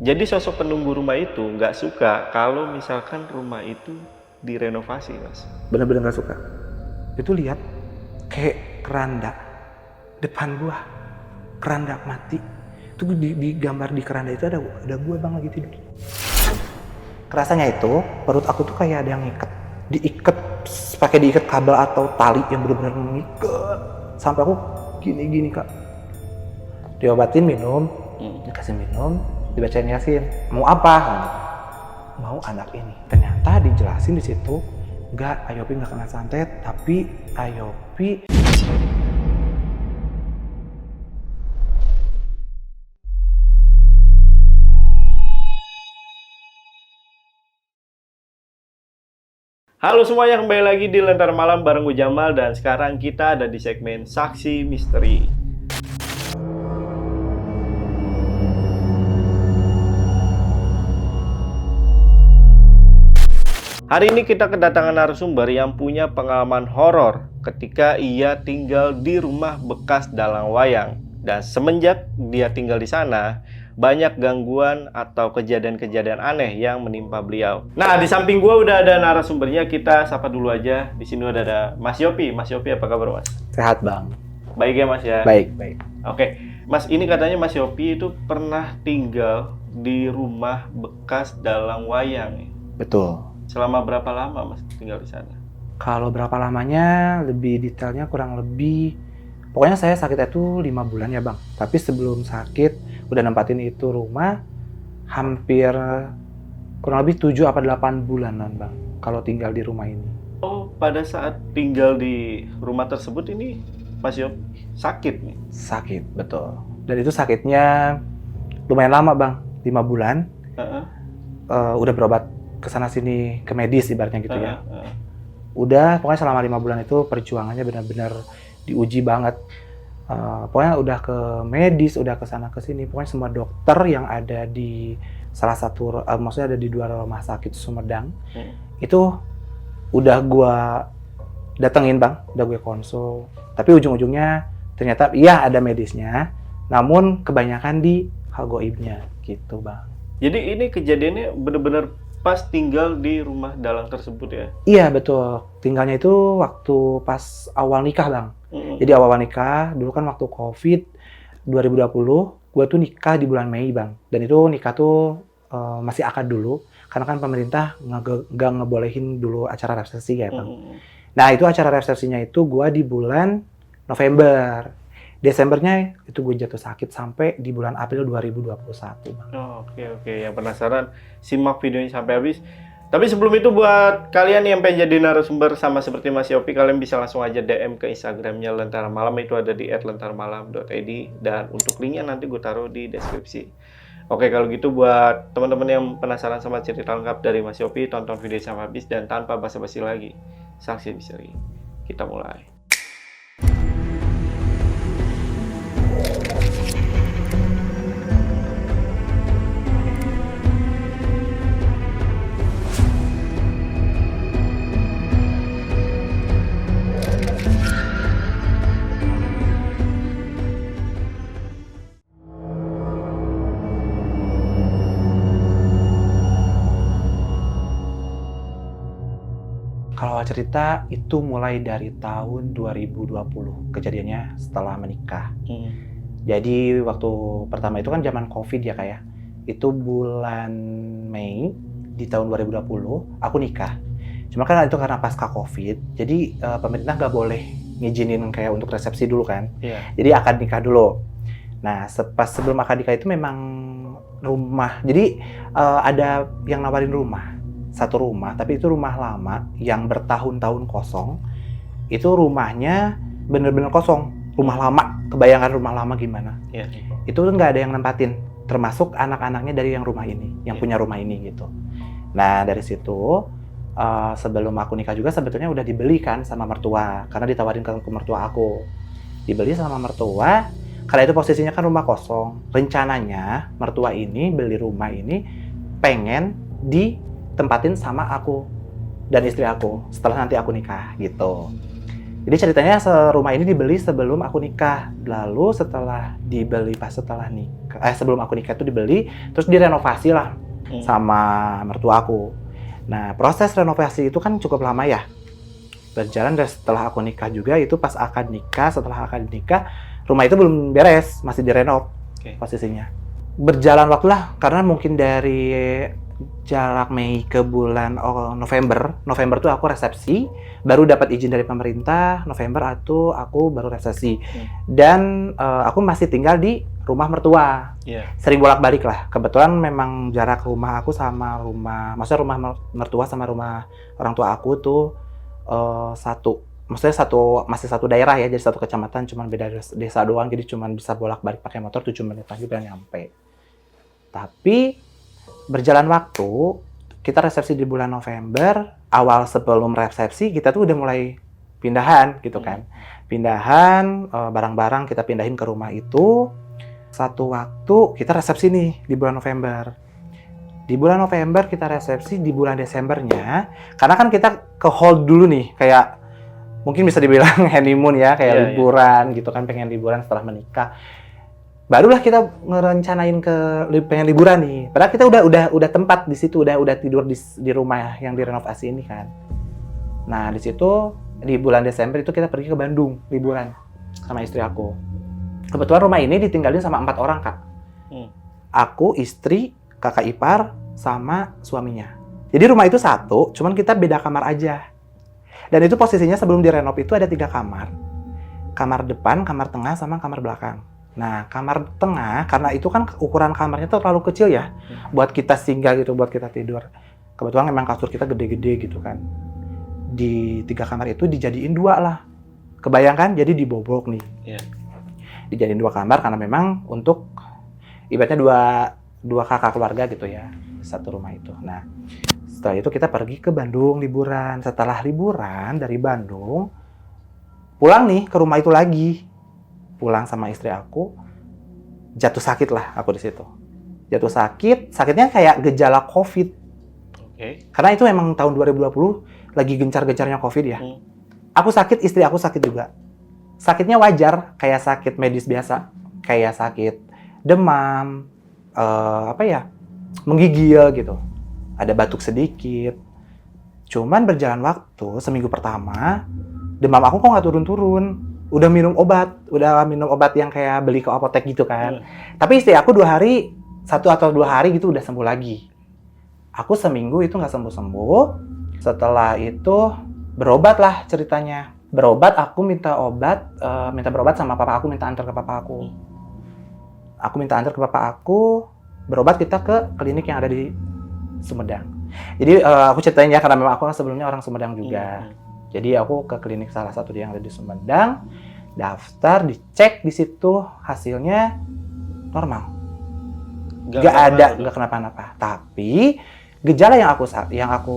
Jadi sosok penunggu rumah itu nggak suka kalau misalkan rumah itu direnovasi, Mas. Bener-bener gak suka. Itu lihat kayak keranda depan gua, keranda mati. Itu di gambar di keranda itu ada gua bang lagi tidur. Kerasanya itu perut aku tuh kayak ada yang diikat pakai diikat kabel atau tali yang benar-benar mengikat sampai aku gini kak. Diobatin minum, dikasih minum, dibacain Yasin. Mau apa? Mau anak ini. Ternyata dijelasin di situ, enggak, Ayopi nggak kena santet, tapi Ayopi Halo semuanya, kembali lagi di Lentera Malam bareng gue Jamal, dan sekarang kita ada di segmen Saksi Misteri. Hari ini kita kedatangan narasumber yang punya pengalaman horor ketika ia tinggal di rumah bekas dalang wayang. Dan semenjak dia tinggal di sana, banyak gangguan atau kejadian-kejadian aneh yang menimpa beliau. Nah, di samping gua udah ada narasumbernya, kita sapa dulu aja. Di sini udah ada Mas Yopi. Mas Yopi, apa kabar, Mas? sehat bang. Baik ya, Mas ya? Baik. Oke, Mas, ini katanya Mas Yopi itu pernah tinggal di rumah bekas dalang wayang, ya? Betul. Selama berapa lama Mas tinggal di sana? Kalau berapa lamanya, lebih detailnya kurang lebih, pokoknya saya sakit itu 5 bulan ya bang. Tapi sebelum sakit, udah nempatin itu rumah, hampir kurang lebih 7 apa 8 bulanan bang, kalau tinggal di rumah ini. Oh, pada saat tinggal di rumah tersebut ini Mas Yopi sakit nih? Sakit, betul. Dan itu sakitnya lumayan lama bang, 5 bulan. Udah berobat kesana sini ke medis ibaratnya gitu ya. Udah, pokoknya selama 5 bulan itu perjuangannya benar-benar diuji banget. Pokoknya udah ke medis, udah ke sana ke sini. Pokoknya semua dokter yang ada di salah satu, maksudnya ada di 2 rumah sakit Sumedang, itu udah gua datengin bang, udah gue konsul. Tapi ujung-ujungnya ternyata iya ada medisnya, namun kebanyakan di hal goibnya gitu bang. Jadi ini kejadiannya benar-benar pas tinggal di rumah dalang tersebut ya? Iya betul, tinggalnya itu waktu pas awal nikah bang. Jadi awal nikah, dulu kan waktu COVID 2020, gue tuh nikah di bulan Mei bang. Dan itu nikah tuh masih akad dulu, karena kan pemerintah nggak ngebolehin dulu acara resepsi ya bang. Nah itu acara resepsinya itu gue di bulan November. Desembernya itu gue jatuh sakit sampai di bulan April 2021 bang. Oh, oke. Yang penasaran, simak videonya sampai habis. Tapi sebelum itu, buat kalian yang pengen jadi narasumber sama seperti Mas Yopi, kalian bisa langsung aja DM ke Instagramnya Lentera Malam, itu ada di @lentaramalam.id, dan untuk linknya nanti gue taruh di deskripsi. Oke, kalau gitu buat teman-teman yang penasaran sama cerita lengkap dari Mas Yopi, tonton video sampai habis, dan tanpa basa-basi lagi, Saksi Misteri, kita mulai. Kalau cerita itu mulai dari tahun 2020, kejadiannya setelah menikah. Jadi waktu pertama itu kan zaman COVID ya kak ya. Itu bulan Mei di tahun 2020 aku nikah. Cuma kan itu karena pasca COVID, jadi pemerintah nggak boleh ngizinin kayak untuk resepsi dulu kan. Jadi akad nikah dulu. Nah pas sebelum akad nikah itu memang rumah, jadi ada yang nawarin rumah. Satu rumah, tapi itu rumah lama yang bertahun-tahun kosong. Itu rumahnya bener-bener kosong, rumah lama. Kebayangkan rumah lama gimana? Itu nggak ada yang nempatin, termasuk anak-anaknya dari yang rumah ini, yang punya rumah ini gitu. Nah dari situ sebelum aku nikah juga sebetulnya udah dibeli kan sama mertua, karena ditawarin ke mertua aku. Dibeli sama mertua, karena itu posisinya kan rumah kosong. Rencananya mertua ini beli rumah ini pengen ditempatin sama aku dan istri aku setelah nanti aku nikah gitu. Jadi ceritanya rumah ini dibeli sebelum aku nikah. Lalu setelah dibeli setelah nikah, sebelum aku nikah itu dibeli, terus direnovasi lah sama mertua aku. Nah, proses renovasi itu kan cukup lama ya. Berjalan dan setelah aku nikah juga, itu pas setelah akad nikah, rumah itu belum beres, masih direnov posisinya. Berjalan waktu lah, karena mungkin dari jarak Mei ke bulan November tuh aku resepsi, baru dapat izin dari pemerintah. November itu aku baru resepsi. Dan aku masih tinggal di rumah mertua. Sering bolak-balik lah. Kebetulan memang jarak rumah aku sama maksudnya rumah mertua sama rumah orang tua aku tuh masih satu daerah ya, jadi satu kecamatan, cuman beda desa doang, jadi cuman bisa bolak-balik pakai motor 7 menit lagi udah nyampe. Tapi berjalan waktu, kita resepsi di bulan November, awal sebelum resepsi kita tuh udah mulai pindahan gitu kan. Pindahan, barang-barang kita pindahin ke rumah itu. Satu waktu kita resepsi nih di bulan November. Di bulan November kita resepsi, di bulan Desembernya, karena kan kita ke hold dulu nih, kayak mungkin bisa dibilang honeymoon ya, kayak liburan gitu kan, pengen liburan setelah menikah. Barulah kita ngerencanain pengen liburan nih. Padahal kita udah tempat di situ, udah tidur di rumah yang direnovasi ini kan. Nah, di situ di bulan Desember itu kita pergi ke Bandung liburan sama istri aku. Kebetulan rumah ini ditinggalin sama 4 orang, Kak. Aku, istri, kakak ipar, sama suaminya. Jadi rumah itu satu, cuman kita beda kamar aja. Dan itu posisinya sebelum direnov itu ada 3 kamar. Kamar depan, kamar tengah, sama kamar belakang. Nah, kamar tengah, karena itu kan ukuran kamarnya tuh terlalu kecil ya, buat kita singgah gitu, buat kita tidur. Kebetulan memang kasur kita gede-gede gitu kan. Di 3 kamar itu dijadiin 2 lah. Kebayangkan, jadi dibobok nih. Dijadiin 2 kamar karena memang untuk ibaratnya dua kakak keluarga gitu ya, satu rumah itu. Nah, setelah itu kita pergi ke Bandung liburan. Setelah liburan dari Bandung, pulang nih ke rumah itu lagi. Pulang sama istri aku, jatuh sakit lah aku di situ. Jatuh sakit, sakitnya kayak gejala COVID. Karena itu emang tahun 2020 lagi gencar-gencarnya COVID ya. Aku sakit, istri aku sakit juga. Sakitnya wajar, kayak sakit medis biasa, kayak sakit demam, menggigil gitu. Ada batuk sedikit. Cuman berjalan waktu, seminggu pertama, demam aku kok nggak turun-turun. Udah minum obat yang kayak beli ke apotek gitu kan. Tapi istri aku 1 atau 2 hari gitu udah sembuh lagi. Aku seminggu itu nggak sembuh-sembuh. Setelah itu berobat lah ceritanya. Berobat, aku minta berobat sama papa aku, minta antar ke papa aku. Aku minta antar ke papa aku, berobat kita ke klinik yang ada di Sumedang. Jadi aku ceritain ya, karena memang aku sebelumnya orang Sumedang juga. Jadi aku ke klinik salah satu yang ada di Sumedang, daftar, dicek di situ, hasilnya normal. Nggak kenapa-napa. Tapi gejala yang aku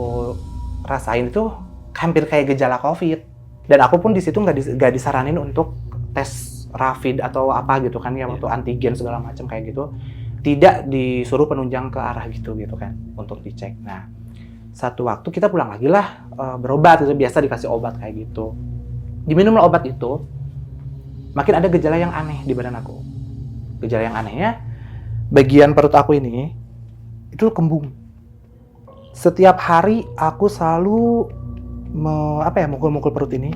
rasain itu hampir kayak gejala COVID. Dan aku pun di situ nggak disaranin untuk tes rapid atau apa gitu kan ya, waktu antigen segala macam kayak gitu. Tidak disuruh penunjang ke arah gitu kan untuk dicek. Nah, satu waktu kita pulang lagi lah berobat, itu biasa dikasih obat kayak gitu. Diminum obat itu, makin ada gejala yang aneh di badan aku. Gejala yang anehnya, bagian perut aku ini itu kembung. Setiap hari aku selalu mukul-mukul perut ini.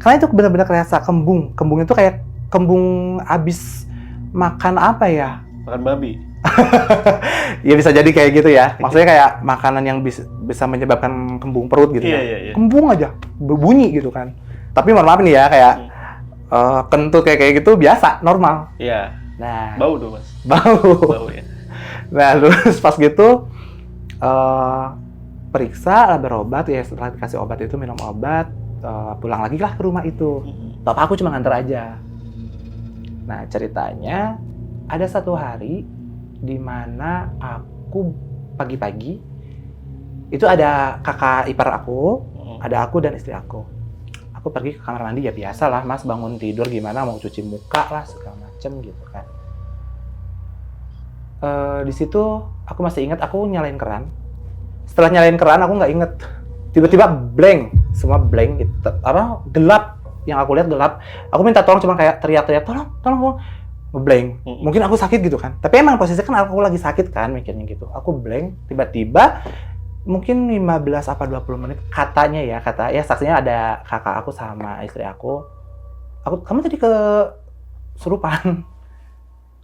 Karena itu benar-benar kerasa kembung. Kembung itu kayak kembung abis makan apa ya? Makan babi. Ya bisa jadi kayak gitu ya. Maksudnya kayak makanan yang bisa menyebabkan kembung perut gitu ya. Kembung aja, berbunyi gitu kan. Tapi mohon maaf nih ya, kayak kentut kayak gitu biasa, normal. Iya. Nah, bau tuh, Mas. Bau ya. Nah, terus pas gitu periksa, lah berobat ya, setelah dikasih obat itu minum obat, pulang lagi lah ke rumah itu. Papa aku cuma nganter aja. Nah, ceritanya ada satu hari di mana aku pagi-pagi itu ada kakak ipar aku, ada aku dan istri aku. Aku pergi ke kamar mandi ya, biasa lah Mas, bangun tidur gimana mau cuci muka lah segala macem gitu kan. Di situ aku masih ingat aku nyalain keran. Setelah nyalain keran aku nggak inget, tiba-tiba blank, semua blank gitu, gelap, yang aku lihat gelap. Aku minta tolong cuma kayak teriak-teriak, tolong, ngeblank. Mungkin aku sakit gitu kan. Tapi emang posisinya kan aku lagi sakit kan, mikirnya gitu. Aku blank, tiba-tiba mungkin 15 apa 20 menit katanya ya, saksinya ada kakak aku sama istri aku. Kamu tadi kesurupan,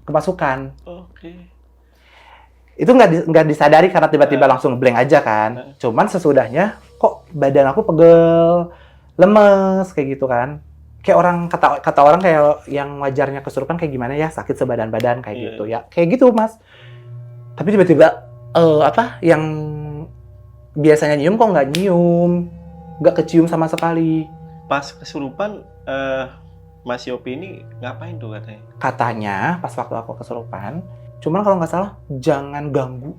kemasukan. Oke. Itu nggak disadari karena tiba-tiba langsung blank aja kan. Cuman sesudahnya kok badan aku pegel, lemes kayak gitu kan. Kayak orang kata orang kayak yang wajarnya kesurupan kayak gimana ya, sakit sebadan badan kayak gitu ya. Kayak gitu, Mas. Tapi tiba-tiba yang biasanya nyium kok nggak nyium, nggak kecium sama sekali. Pas kesurupan Mas Yopi ini ngapain tuh katanya? Katanya pas waktu aku kesurupan, cuman kalau nggak salah jangan ganggu,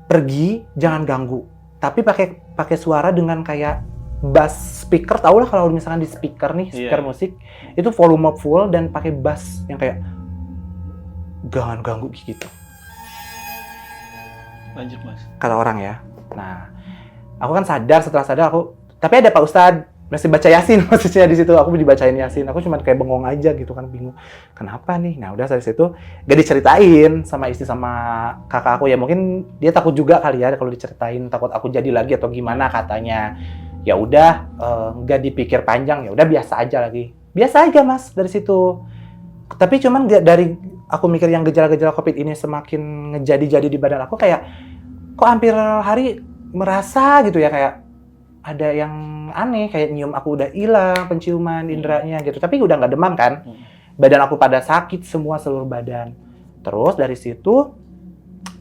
pergi jangan ganggu. Tapi pakai suara dengan kayak bass speaker, tau lah kalau misalkan di speaker nih, speaker musik, itu volume full dan pakai bass yang kayak jangan ganggu gitu. Lanjut Mas. Kata orang ya. Nah, aku kan setelah sadar tapi ada Pak Ustadz masih baca Yasin maksudnya di situ. Aku dibacain Yasin. Aku cuma kayak bengong aja gitu kan, bingung. Kenapa nih? Nah, udah dari situ gak diceritain sama istri sama kakak aku ya. Mungkin dia takut juga kali ya kalau diceritain, takut aku jadi lagi atau gimana katanya. Ya udah nggak dipikir panjang, ya udah biasa aja lagi. Biasa aja Mas dari situ. Tapi cuman dari aku mikir yang gejala-gejala COVID ini semakin ngejadi-jadi di badan aku, kayak kok hampir hari merasa gitu ya, kayak ada yang aneh, kayak nyium aku udah hilang penciuman inderanya gitu. Tapi udah nggak demam kan. Badan aku pada sakit semua seluruh badan. Terus dari situ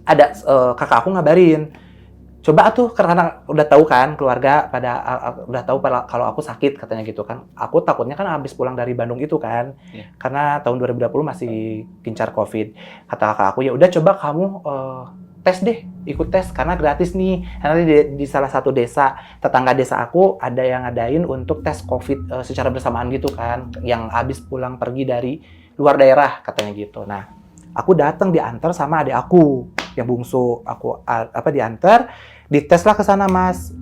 ada kakak aku ngabarin, coba tuh karena udah tahu kan keluarga udah tahu kalau aku sakit katanya gitu kan. Aku takutnya kan habis pulang dari Bandung itu kan. Karena tahun 2020 masih gencar COVID. Kata kakak aku, ya udah coba kamu tes deh, ikut tes karena gratis nih. Nanti di salah satu desa, tetangga desa aku ada yang ngadain untuk tes COVID secara bersamaan gitu kan, yang habis pulang pergi dari luar daerah katanya gitu. Nah, aku datang diantar sama adik aku yang bungsu. Aku diantar, dites lah ke sana Mas.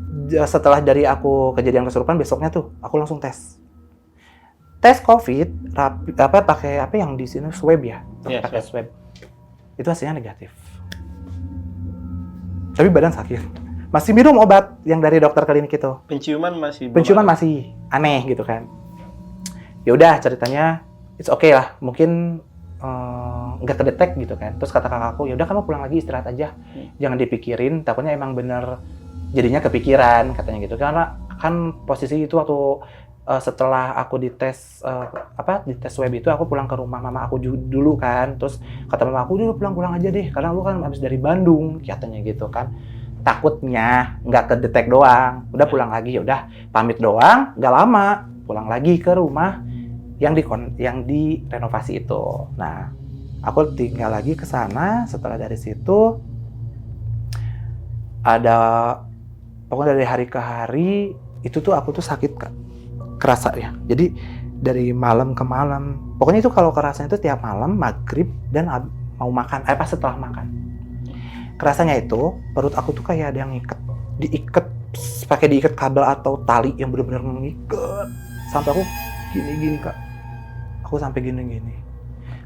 Setelah dari aku kejadian kesurupan, besoknya tuh aku langsung tes COVID, pakai apa yang di sini swab ya, pakai swab. Itu hasilnya negatif. Tapi badan sakit. Masih minum obat yang dari dokter klinik itu. Penciuman masih aneh gitu kan. Ya udah ceritanya it's okay lah. Mungkin nggak kedetek gitu kan. Terus kata kakakku, ya udah kamu pulang lagi istirahat aja. Jangan dipikirin, takutnya emang bener jadinya kepikiran katanya gitu. Karena kan posisi itu waktu setelah aku dites swab itu, aku pulang ke rumah mama aku dulu kan. Terus kata mama aku, dulu pulang aja deh karena lu kan habis dari Bandung katanya gitu kan. Takutnya nggak kedetek doang, udah pulang lagi. Ya udah pamit doang, nggak lama pulang lagi ke rumah yang direnovasi itu. Nah, aku tinggal lagi ke sana. Setelah dari situ ada pokoknya dari hari ke hari itu tuh aku tuh sakit kerasa ya. Jadi dari malam ke malam, pokoknya itu kalau kerasanya itu tiap malam maghrib dan mau makan, pas setelah makan. Kerasanya itu perut aku tuh kayak ada yang diikat kabel atau tali yang benar-benar mengikat sampai aku gini Kak. Aku sampai gini.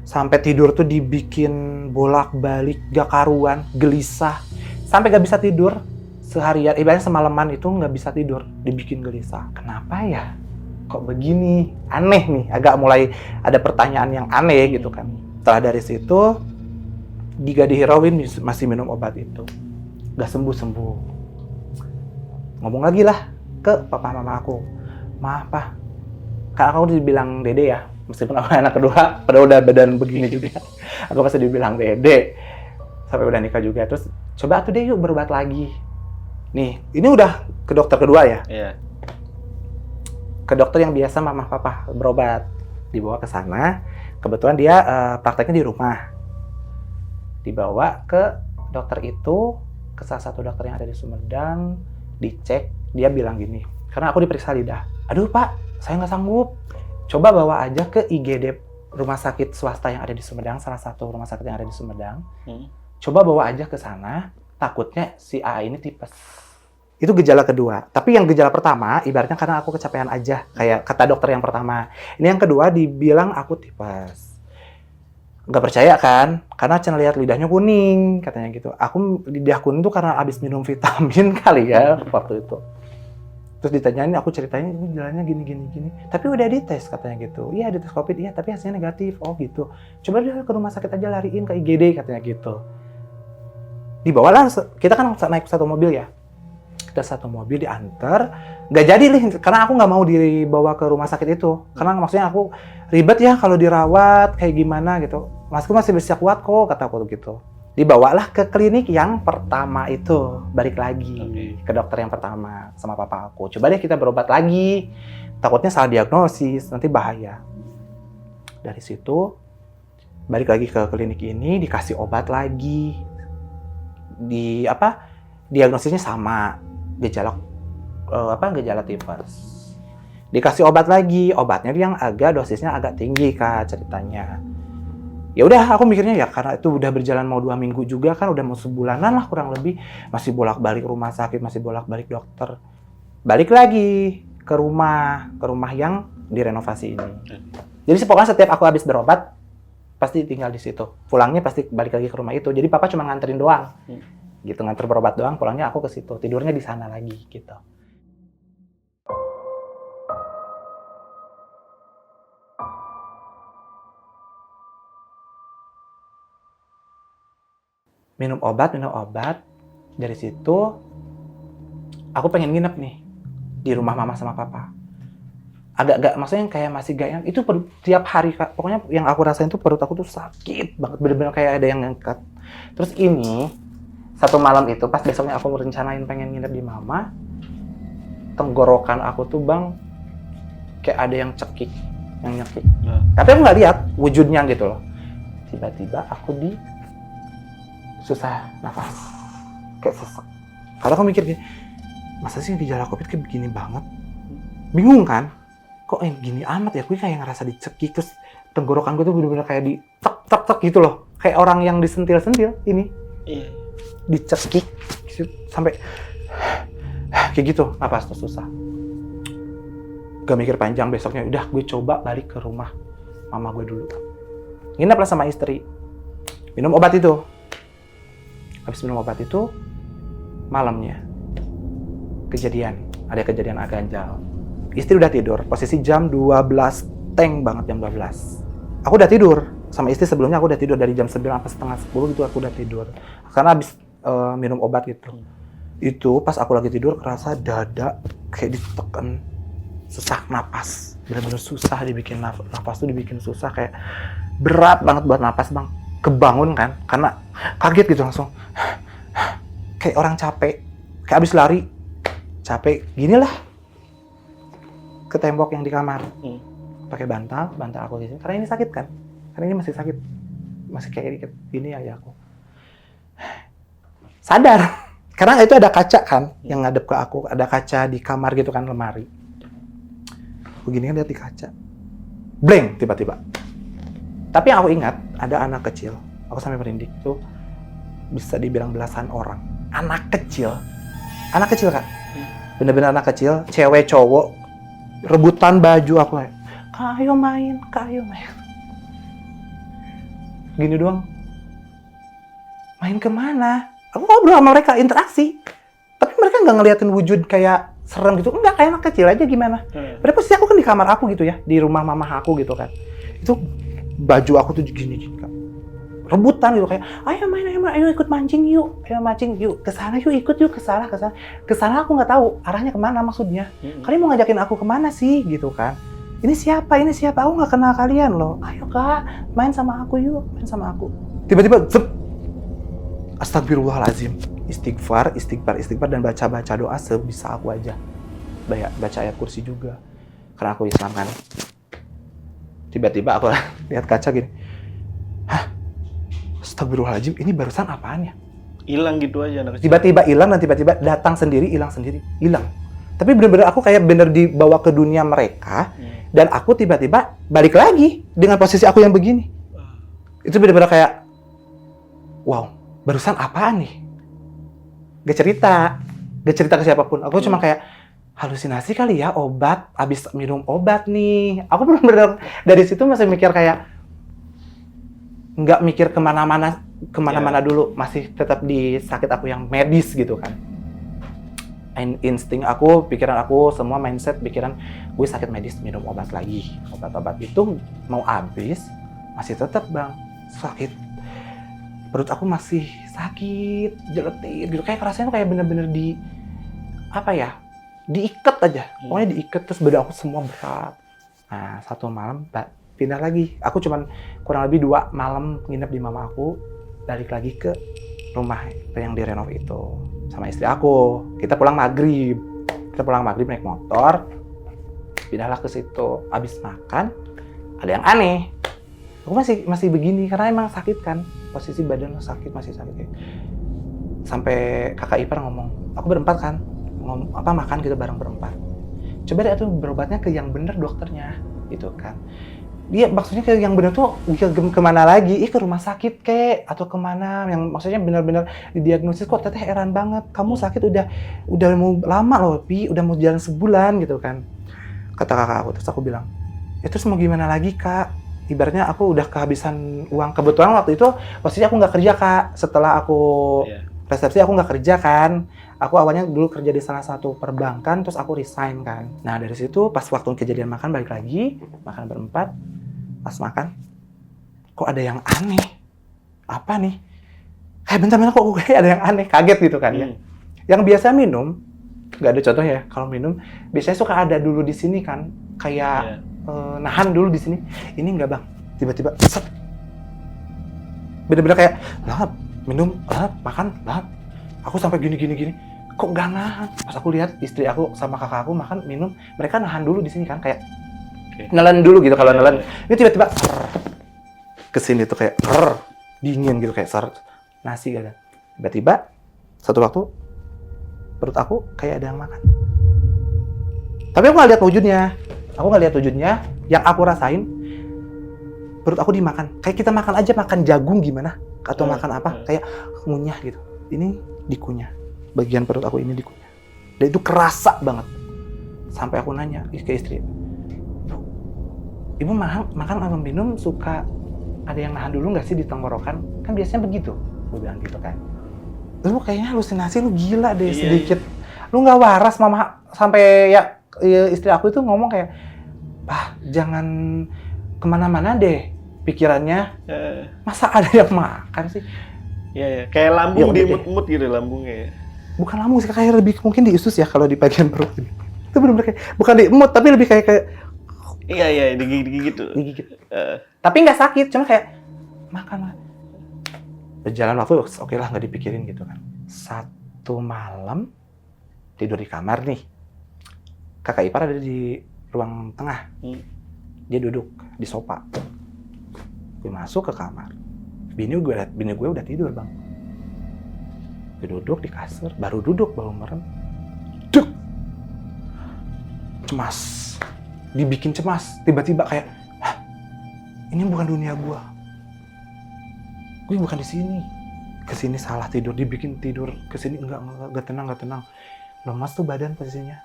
Sampai tidur tuh dibikin bolak-balik, gak karuan, gelisah. Sampai gak bisa tidur seharian, ibaratnya semalaman itu gak bisa tidur, dibikin gelisah. Kenapa ya? Kok begini? Aneh nih, agak mulai ada pertanyaan yang aneh gitu kan. Setelah dari situ, Giga dihirauin, masih minum obat itu. Gak sembuh-sembuh. Ngomong lagi lah ke papa mama aku. Maaf Pak, kan aku udah dibilang Dede ya. Meskipun aku anak kedua, padahal udah badan begini juga. Aku pasti dibilang Dede. Sampai udah nikah juga. Terus, coba tuh deh yuk berobat lagi. Nih, ini udah ke dokter kedua ya? Iya. Ke dokter yang biasa mama papa berobat. Dibawa ke sana. Kebetulan dia prakteknya di rumah. Dibawa ke dokter itu, ke salah satu dokter yang ada di Sumedang, dicek, dia bilang gini, karena aku diperiksa lidah. Aduh Pak, saya nggak sanggup. Coba bawa aja ke IGD rumah sakit swasta yang ada di Sumedang, salah satu rumah sakit yang ada di Sumedang. Coba bawa aja ke sana, takutnya si A ini tipes. Itu gejala kedua. Tapi yang gejala pertama, ibaratnya karena aku kecapean aja. Kayak kata dokter yang pertama. Ini yang kedua dibilang aku tipes. Nggak percaya kan? Karena Cen lihat lidahnya kuning, katanya gitu. Aku lidah kuning tuh karena abis minum vitamin kali ya waktu itu. Terus ditanyain, aku ceritain ini gejalanya gini. Tapi udah dites katanya gitu. Iya dites COVID, iya tapi hasilnya negatif. Oh gitu. Coba dia ke rumah sakit aja lariin ke IGD katanya gitu. Dibawalah, kita kan naik satu mobil ya. Kita satu mobil diantar. Nggak jadi nih, karena aku nggak mau dibawa ke rumah sakit itu. Karena maksudnya aku ribet ya kalau dirawat kayak gimana gitu. Masku masih bisa kuat kok, kata aku gitu. Dibawalah ke klinik yang pertama itu, balik lagi ke dokter yang pertama sama papa aku. Coba deh kita berobat lagi. Takutnya salah diagnosis, nanti bahaya. Dari situ balik lagi ke klinik ini, dikasih obat lagi. Diagnosisnya sama, gejala tipes. Dikasih obat lagi, obatnya yang dosisnya agak tinggi Kak ceritanya. Ya udah aku mikirnya ya karena itu udah berjalan mau 2 minggu juga kan, udah mau sebulanan lah kurang lebih, masih bolak-balik rumah sakit, masih bolak-balik dokter. Balik lagi ke rumah yang direnovasi ini. Jadi pokoknya setiap aku habis berobat pasti tinggal di situ. Pulangnya pasti balik lagi ke rumah itu. Jadi papa cuma nganterin doang. Gitu, nganter berobat doang, pulangnya aku ke situ. Tidurnya di sana lagi gitu. Minum obat. Dari situ aku pengen nginep nih di rumah mama sama papa. Agak maksudnya kayak masih gak enak. Itu tiap hari Kak. Pokoknya yang aku rasain tuh perut aku tuh sakit banget, bener-bener kayak ada yang ngangkat. Terus ini satu malam itu pas besoknya aku merencanain pengen nginep di mama, tenggorokan aku tuh Bang kayak ada yang nyekik. Tapi aku nggak lihat wujudnya gitu loh. Tiba-tiba aku susah nafas, kayak sesak. Karena aku mikir gini, masa sih gejala COVID kayak begini banget? Bingung kan? Kok gini amat ya? Gue kayak ngerasa dicekik, terus tenggorokan gue tuh bener-bener kayak di tek gitu loh. Kayak orang yang disentil-sentil ini. Iya. Dicekik sampai kayak gitu, napas tuh susah. Gak mikir panjang, besoknya udah gue coba balik ke rumah mama gue dulu. Nginep lah sama istri. Minum obat itu. Habis minum obat itu, malamnya ada kejadian agak ganjal. Istri udah tidur, posisi jam 12, banget jam 12. Aku udah tidur, sama istri sebelumnya aku udah tidur dari jam 9 sampai setengah 10 gitu aku udah tidur. Karena habis minum obat gitu. Itu pas aku lagi tidur kerasa dada kayak ditekan, sesak napas. Benar-benar susah dibikin napas tuh dibikin susah, kayak berat banget buat napas Bang. Kebangun kan, karena kaget gitu langsung. Kayak orang capek, kayak abis lari. Capek, ginilah. Ke tembok yang di kamar. Pakai bantal aku gitu. Karena ini sakit kan. Karena ini masih sakit. Masih kayak gini aja aku. Sadar. Karena itu ada kaca kan, yang ngadep ke aku. Ada kaca di kamar gitu kan, lemari. Begini kan lihat di kaca. Blank tiba-tiba. Tapi yang aku ingat, ada anak kecil. Aku sampai merinding tuh. Bisa dibilang belasan orang. Anak kecil Kak. Bener-bener anak kecil, cewek cowok. Rebutan baju aku kayak, Kak ayo main. Gini doang. Main kemana? Aku ngobrol sama mereka, interaksi. Tapi mereka nggak ngeliatin wujud kayak serem gitu. Enggak, kayak anak kecil aja gimana. Padahal posisi aku kan di kamar aku gitu ya. Di rumah mama aku gitu kan. Itu baju aku tuh gini Kak. Rebutan gitu kayak, ayo main, ayo ikut mancing yuk. Kesana yuk, ikut yuk, kesana. Kesana aku nggak tahu arahnya kemana maksudnya. Kalian mau ngajakin aku kemana sih gitu kan. Ini siapa, aku nggak kenal kalian loh. Ayo Kak, main sama aku yuk, Tiba-tiba, astagfirullahaladzim. Istighfar, dan baca doa sebisa aku aja. Baca ayat kursi juga. Karena aku Islam kan. Tiba-tiba aku lihat kaca gini. Astagfirullahaladzim, ini barusan apaan ya? Hilang gitu aja. Tiba-tiba hilang dan tiba-tiba datang sendiri, hilang. Tapi bener-bener aku kayak bener dibawa ke dunia mereka. Dan aku tiba-tiba balik lagi dengan posisi aku yang begini. Itu bener-bener kayak, wow, barusan apaan nih? Gak cerita. Gak cerita ke siapapun. Aku cuma kayak halusinasi kali ya, obat, abis minum obat nih. Aku benar-benar dari situ masih mikir kayak nggak mikir kemana-mana dulu, masih tetap di sakit aku yang medis gitu kan. Insting aku, pikiran aku, semua mindset pikiran gue sakit medis, minum obat lagi. Obat-obat itu mau habis, masih tetap bang sakit. Perut aku masih sakit, jeletir gitu. Kayak rasanya tuh kayak bener-bener di apa ya? Diikat aja. Pokoknya diikat terus badan aku semua berat. Nah, satu malam pindah lagi. Aku cuman kurang lebih 2 malam nginep di mama aku, balik lagi ke rumah yang direnov itu sama istri aku. Kita pulang maghrib naik motor, pindahlah ke situ. Abis makan ada yang aneh. Aku masih begini karena emang sakit kan, posisi badan sakit, masih sakit. Sampai kakak ipar ngomong, aku berempat kan, makan gitu bareng berempat. Coba deh tuh berobatnya ke yang bener dokternya, gitu kan. Dia maksudnya ke yang bener tuh kemana lagi? Ke rumah sakit kek atau kemana? Yang maksudnya benar-benar didiagnosis kok teteh heran banget. Kamu sakit udah mau lama loh, Pi, udah mau jalan sebulan gitu kan. Kata kakak aku, terus aku bilang, ya terus mau gimana lagi kak? Ibaratnya aku udah kehabisan uang. Kebetulan waktu itu posisi aku nggak kerja kak. Setelah aku resepsi aku nggak kerja kan. Aku awalnya dulu kerja di salah satu perbankan, terus aku resign kan. Nah dari situ pas waktu kejadian makan balik lagi, makan berempat. Pas makan, kok ada yang aneh? Apa nih? Kayak bentar-bentar kok gue ada yang aneh, kaget gitu kan ya. Yang biasa minum, nggak ada contoh ya. Kalau minum, biasanya suka ada dulu di sini kan, kayak nahan dulu di sini. Ini nggak bang, tiba-tiba set. Bener-bener kayak, lahap, minum, lahap, makan, lahap. Aku sampai gini. Kok nggak nahan? Pas aku lihat istri aku sama kakak aku makan, minum, mereka nahan dulu di sini kan, kayak nelen dulu gitu. Kalau nelen, ini tiba-tiba kesini tuh kayak dingin gitu, kayak nasi gitu. Tiba-tiba satu waktu perut aku kayak ada yang makan. Tapi aku nggak lihat wujudnya. Yang aku rasain perut aku dimakan. Kayak kita makan aja, makan jagung gimana? Atau makan apa? Kayak ngunyah gitu. Ini dikunyah. Bagian perut aku ini dikunyah. Dan itu kerasa banget. Sampai aku nanya ke istri, Ibu makan atau minum suka ada yang nahan dulu nggak sih di tenggorokan? Kan biasanya begitu. Gue bilang gitu kan. Lu kayaknya halusinasi, lu gila deh sedikit. Lu nggak waras, mama. Sampai ya istri aku itu ngomong kayak, jangan kemana-mana deh pikirannya. Masa ada yang makan sih? Iya. Kayak lambung diemut-emut gitu lambungnya ya. Bukan lambung sih, kayak lebih mungkin di usus ya kalau di bagian perut ini. Itu benar-benar kayak, bukan diemut tapi lebih kayak Iya, digigit. Tapi nggak sakit, cuma kayak makan lah. Berjalan waktu, oke lah, nggak dipikirin gitu kan. Satu malam tidur di kamar nih. Kakak ipar ada di ruang tengah. Dia duduk di sofa. Gue masuk ke kamar. Bini gue udah tidur bang. Gue duduk di kasur, baru merem. Duk! Cemas. Dibikin cemas, tiba-tiba kayak, ini bukan dunia gue bukan di sini. Kesini salah tidur, dibikin tidur kesini enggak tenang. Lemas tuh badan posisinya.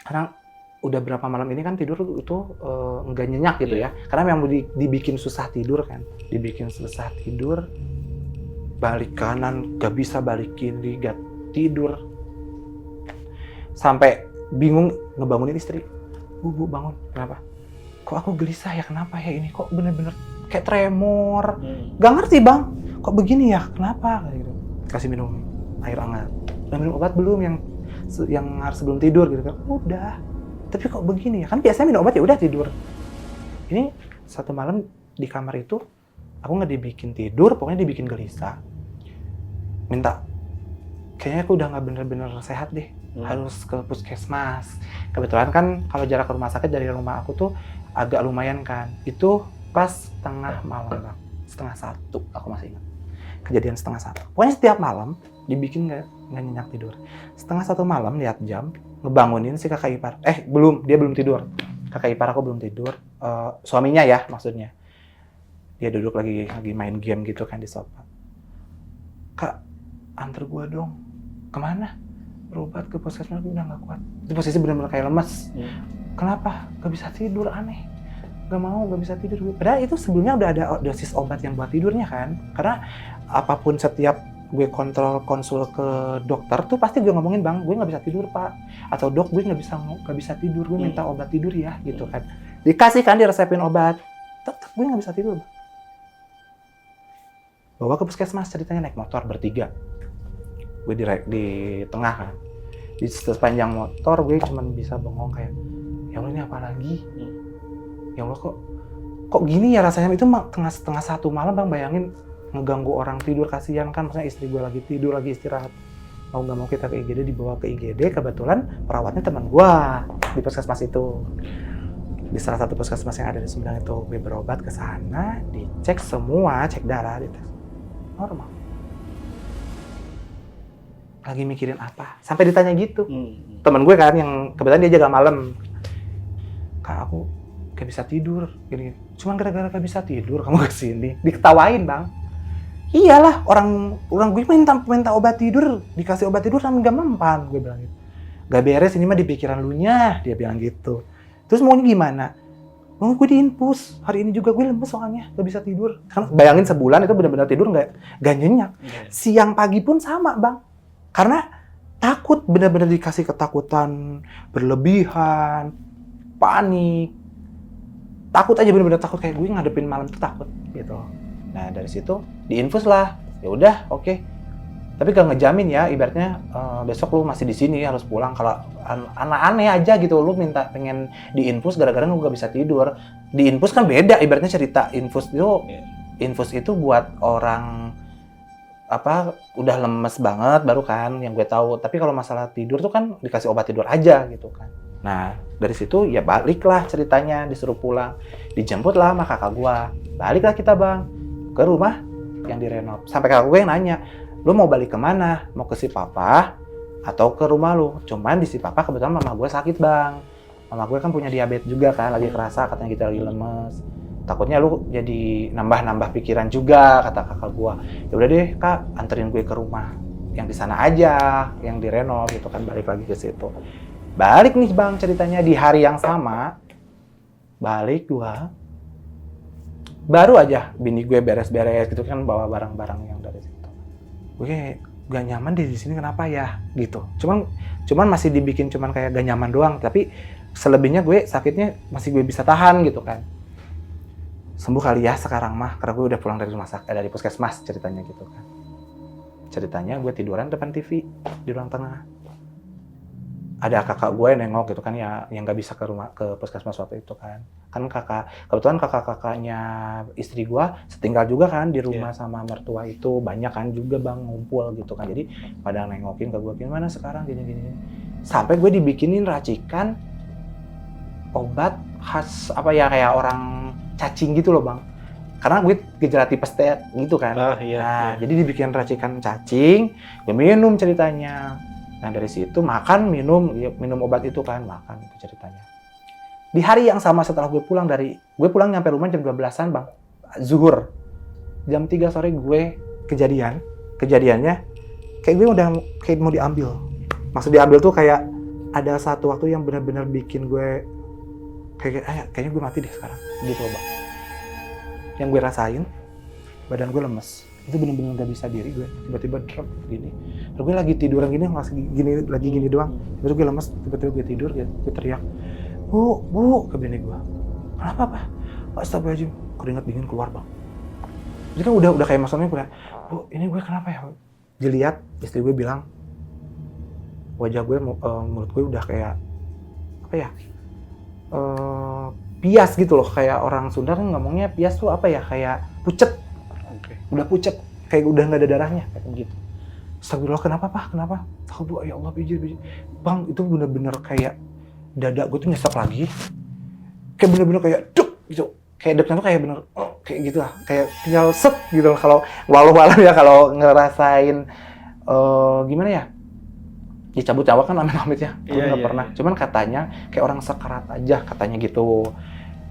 Karena udah berapa malam ini kan tidur itu enggak nyenyak gitu ya. Karena memang dibikin susah tidur kan, balik kanan gak bisa, balik kiri gak tidur. Sampai bingung ngebangunin istri. Bu, bangun. Kenapa? Kok aku gelisah ya? Kenapa ya ini? Kok bener-bener kayak tremor. Gak ngerti bang. Kok begini ya? Kenapa? Gitu. Kasih minum air hangat. Udah minum obat belum yang harus sebelum tidur gitu kan? Udah. Tapi kok begini ya? Kan biasanya minum obat ya udah tidur. Ini satu malam di kamar itu aku nggak dibikin tidur, pokoknya dibikin gelisah. Minta. Kayaknya aku udah nggak bener-bener sehat deh. Harus ke puskesmas. Kebetulan kan kalau jarak ke rumah sakit dari rumah aku tuh agak lumayan kan. Itu pas setengah malam bang. 12:30 aku masih ingat. Kejadian 12:30. Pokoknya setiap malam dibikin nggak nyenyak tidur. 12:30 malam lihat jam, ngebangunin si kakak ipar. Dia belum tidur. Kakak ipar aku belum tidur. Suaminya ya maksudnya. Dia duduk lagi main game gitu kan di sofa. Kak, antar gua dong. Kemana? berobat ke puskesmas, gue udah nggak kuat. Itu posisi benar-benar kayak lemas. Kenapa? Gak bisa tidur, aneh. Gak bisa tidur. Padahal itu sebelumnya udah ada dosis obat yang buat tidurnya kan. Karena apapun setiap gue konsul ke dokter tuh pasti gue ngomongin, bang, gue nggak bisa tidur pak, atau dok gue nggak bisa tidur, gue minta obat tidur ya gitu kan. Dikasih kan, diresepin obat, tetap gue nggak bisa tidur. Bawa ke puskesmas, ceritanya naik motor bertiga, gue di tengah kan, di sepanjang motor gue cuma bisa bengong kayak, ya Allah ini apa lagi, ya Allah kok gini ya rasanya. Itu tengah satu malam, bang, bayangin ngeganggu orang tidur, kasihan kan, maksudnya istri gue lagi tidur, lagi istirahat, mau nggak mau kita ke IGD, dibawa ke IGD. Kebetulan perawatnya teman gue di puskesmas itu, di salah satu puskesmas yang ada di Sumedang itu. Gue berobat ke sana, dicek semua, cek darah, dites normal. Lagi mikirin apa? Sampai ditanya gitu. Temen gue kan, yang kebetulan dia jaga malam, kak aku gak bisa tidur, gini. Cuman gara-gara gak bisa tidur kamu kesini, diketawain, bang. Iyalah, orang gue minta obat tidur, dikasih obat tidur sampai gak mempan, gue bilang gitu. Gak beres, ini mah di pikiran lu nya, dia bilang gitu. Terus maunya gimana? Mau gue diinfus, hari ini juga gue lemes soalnya, gak bisa tidur. Kan bayangin sebulan itu benar-benar tidur gak nyenyak. Siang pagi pun sama, bang. Karena takut, benar-benar dikasih ketakutan berlebihan, panik. Takut aja, benar-benar takut, kayak gue ngadepin malam itu takut gitu. Nah dari situ diinfus lah, ya udah oke. Tapi gak ngejamin ya, ibaratnya besok lu masih di sini harus pulang. Kalau aneh aja gitu, lu minta pengen diinfus gara-gara lu gak bisa tidur. Diinfus kan beda, ibaratnya cerita infus itu buat orang udah lemes banget baru kan yang gue tahu. Tapi kalau masalah tidur tuh kan dikasih obat tidur aja gitu kan. Nah dari situ ya baliklah ceritanya, disuruh pulang, dijemputlah sama kakak gue. Baliklah kita, bang, ke rumah yang direnov. Sampai kakak gue yang nanya, lu mau balik kemana? Mau ke si papa atau ke rumah lu? Cuman di si papa kebetulan mama gue sakit, bang. Mama gue kan punya diabetes juga kan, lagi kerasa, katanya kita lagi lemes. Takutnya lu jadi nambah pikiran juga, kata kakak gue. Ya udah deh kak, anterin gue ke rumah yang di sana aja, yang direnov gitu kan. Balik lagi ke situ. Balik nih, bang, ceritanya di hari yang sama. Balik gue, baru aja bini gue beres-beres gitu kan, bawa barang-barang yang dari situ. Gue gak nyaman di sini, kenapa ya gitu. Cuman masih dibikin cuman kayak gak nyaman doang, tapi selebihnya gue sakitnya masih gue bisa tahan gitu kan. Sembuh kali ya sekarang mah, karena gue udah pulang dari dari puskesmas, ceritanya gitu kan. Ceritanya gue tiduran depan TV di ruang tengah. Ada kakak gue yang nengok gitu kan ya, yang gak bisa ke puskesmas waktu itu kan. Kan kebetulan kakak-kakaknya istri gue setinggal juga kan di rumah sama mertua itu, banyak kan juga, bang, ngumpul gitu kan. Jadi pada nengokin ke gue, gimana sekarang gini. Sampai gue dibikinin racikan obat khas kayak orang cacing gitu loh, bang. Karena gue gejala tipes T gitu kan. Jadi dibikin racikan cacing, gue minum ceritanya. Nah dari situ makan, minum obat itu kan, makan itu ceritanya. Di hari yang sama setelah gue pulang nyampe rumah jam 12-an, bang, zuhur. Jam 3 sore gue kejadiannya kayak gue udah kayak mau diambil. Maksud diambil tuh kayak ada satu waktu yang benar-benar bikin gue kayaknya gue mati deh sekarang gitu, bang. Yang gue rasain, badan gue lemes. Itu bener-bener gak bisa diri gue, tiba-tiba drop gini. Lalu gue lagi tiduran lagi gini doang. Terus gue lemes, tiba-tiba gue tidur, gue teriak, Bu, ke bini gue. Kenapa, Pak? Astagfirullahaladzim, keringat dingin keluar, bang. Jadi kan udah kayak maksudnya gue, Bu, ini gue kenapa ya? Dilihat, istri gue bilang, wajah gue, mulut gue udah kayak, pias gitu loh. Kayak orang Sunda kan ngomongnya pias tuh kayak pucet. Udah pucet, kayak udah nggak ada darahnya, kayak gitu. Astagfirullah, kenapa, Pak? Kenapa? Tahu, ya Allah, bijir. Bang, itu bener-bener kayak dada gue tuh nyesek lagi. Kayak bener-bener kayak duk gitu. Kayak deknya tuh kayak bener, kayak gitu lah. Kayak tinggal set gitu. Kalau walau ya, kalau ngerasain, gimana ya? Dicabut nyawa kan amit-amit ya. Gue nggak pernah. Cuman katanya kayak orang sekarat aja, katanya gitu.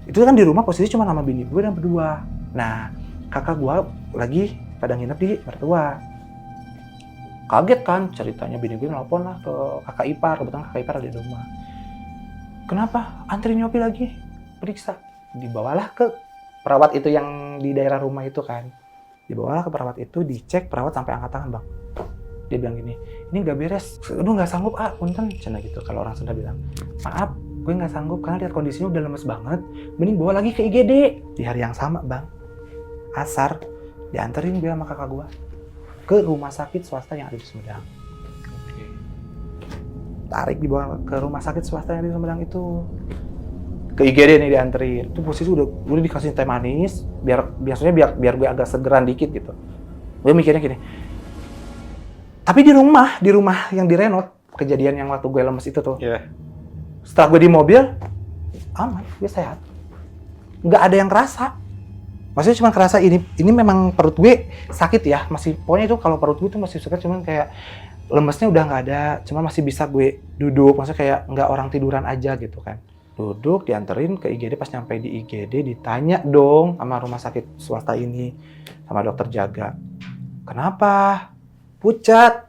Itu kan di rumah posisi cuma sama bini gue dan berdua. Nah, kakak gue lagi pada nginep di mertua. Kaget kan ceritanya, bini gue nelpon lah ke kakak ipar, kebetulan kakak ipar ada di rumah. Kenapa? Anterin Yopi lagi, periksa. Dibawalah ke perawat itu yang di daerah rumah itu kan. Dibawalah ke perawat itu, dicek, perawat sampai angkat tangan, Bang. Dia bilang gini, ini nggak beres, aduh nggak sanggup punten, cina gitu. Kalau orang Sunda bilang, maaf, gue nggak sanggup karena lihat kondisinya udah lemes banget, mending bawa lagi ke IGD. Di hari yang sama, Bang, asar, dianterin gue sama kakak gue ke rumah sakit swasta yang ada di Sumedang. Tarik dibawa ke rumah sakit swasta yang ada di Sumedang itu. Ke IGD nih dianterin. Itu posisi udah dikasih teh manis, biasanya biar gue agak segeran dikit gitu. Gue mikirnya gini. Tapi di rumah yang direnov, kejadian yang waktu gue lemes itu tuh. Yeah. Setelah gue di mobil, aman, gue sehat. Nggak ada yang kerasa. Maksudnya cuma kerasa ini memang perut gue sakit ya, masih pokoknya itu kalau perut gue tuh masih sakit, cuman kayak lemesnya udah nggak ada, cuma masih bisa gue duduk, maksudnya kayak nggak orang tiduran aja gitu kan. Duduk, dianterin ke IGD, pas nyampe di IGD ditanya dong sama rumah sakit swasta ini, sama dokter jaga. Kenapa? Pucat.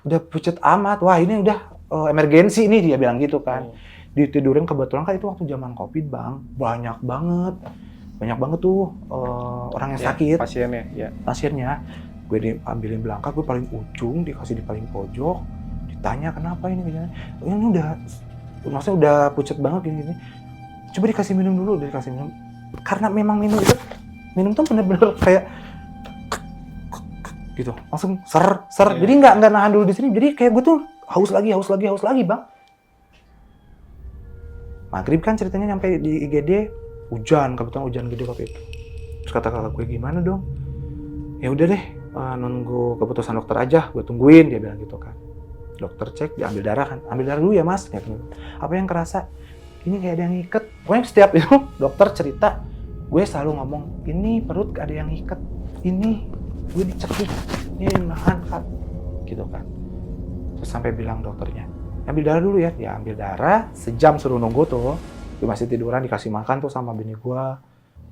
Udah pucat amat, wah ini udah emergensi nih, dia bilang gitu kan. Ditidurin, kebetulan kan itu waktu zaman Covid, Bang, banyak banget tuh orang yang sakit, pasiennya. Gue diambilin belangka, gue paling ujung, dikasih di paling pojok, ditanya kenapa ini kejadian. Ini maksudnya udah pucat banget gini. Coba dikasih minum dulu, karena memang minum tuh bener-bener kayak gitu, langsung ser. Jadi nggak nahan dulu di sini, jadi kayak gue tuh haus lagi, Bang. Maghrib kan ceritanya nyampe di IGD, kebetulan hujan gede waktu itu. Terus kata kakak gue, gimana dong? Ya udah deh, nunggu keputusan dokter aja, gue tungguin, dia bilang gitu kan. Dokter cek, diambil darah kan, ambil darah dulu ya mas. Apa yang kerasa? Ini kayak ada yang ngiket. Pokoknya setiap itu dokter cerita, gue selalu ngomong, ini perut ada yang ngiket, ini gue dicekik, ini nahan kan, gitu kan. Terus sampai bilang dokternya, ambil darah dulu ya. Dia ambil darah, sejam suruh nunggu tuh. Gue masih tiduran, dikasih makan tuh sama bini gue.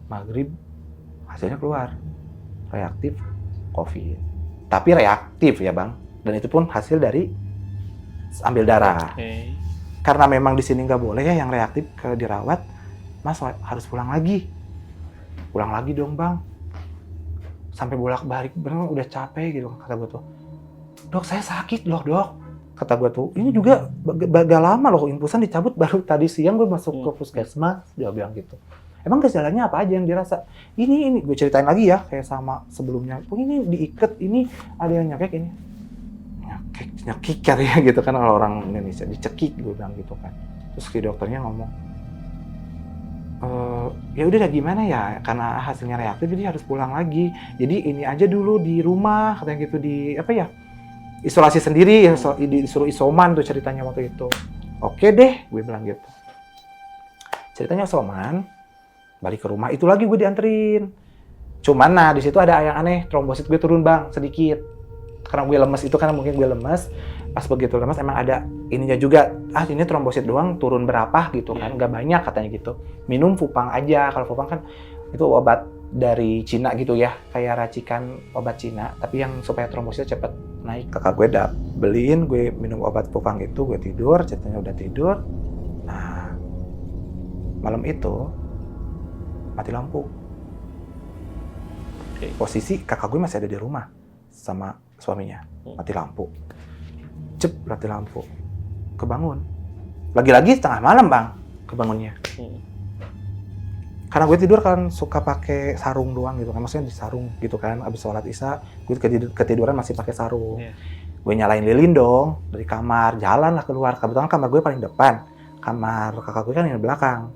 Maghrib, hasilnya keluar. Reaktif COVID. Tapi reaktif ya Bang. Dan itu pun hasil dari ambil darah. Okay. Karena memang di sini nggak boleh ya yang reaktif ke dirawat, Mas harus pulang lagi. Pulang lagi dong Bang. Sampai bolak-balik, bener udah capek gitu kata gue tuh. Dok, saya sakit loh dok. Kata gue tuh, ini juga gak lama loh, infusan dicabut baru tadi siang gue masuk ke puskesmas, dia bilang gitu. Emang gejalanya apa aja yang dirasa? Ini gue ceritain lagi ya, kayak sama sebelumnya. Oh ini diikat, ini ada yang nyakek ini. Nyakik ya gitu kan kalau orang Indonesia, dicekik gue bilang gitu kan. Terus si dokternya ngomong, ya udah gimana ya, karena hasilnya reaktif jadi harus pulang lagi. Jadi ini aja dulu di rumah, katanya gitu, di apa ya? Isolasi sendiri, disuruh isoman tuh ceritanya waktu itu. Oke deh, gue bilang gitu. Ceritanya isoman, balik ke rumah, itu lagi gue dianterin. Cuman nah di situ ada yang aneh, trombosit gue turun Bang, sedikit. Karena gue lemes itu, karena mungkin gue lemes. Pas begitu lemes emang ada ininya juga, ini trombosit doang turun berapa gitu kan, nggak banyak katanya gitu. Minum Fupang aja, kalau Fupang kan itu obat dari Cina gitu ya, kayak racikan obat Cina, tapi yang supaya trombositnya cepet naik. Kakak gue udah beliin, gue minum obat Fupang itu, gue tidur, ceritanya udah tidur. Nah, malam itu mati lampu. Posisi kakak gue masih ada di rumah sama suaminya, mati lampu. Mati lampu. Kebangun. Lagi-lagi tengah malam Bang, kebangunnya. Karena gue tidur kan suka pakai sarung doang gitu kan, maksudnya di sarung gitu kan, abis sholat isya gue ketiduran masih pakai sarung. Gue nyalain lilin dong dari kamar, jalan lah keluar. Kebetulan kamar gue paling depan, kamar kakak gue kan yang di belakang.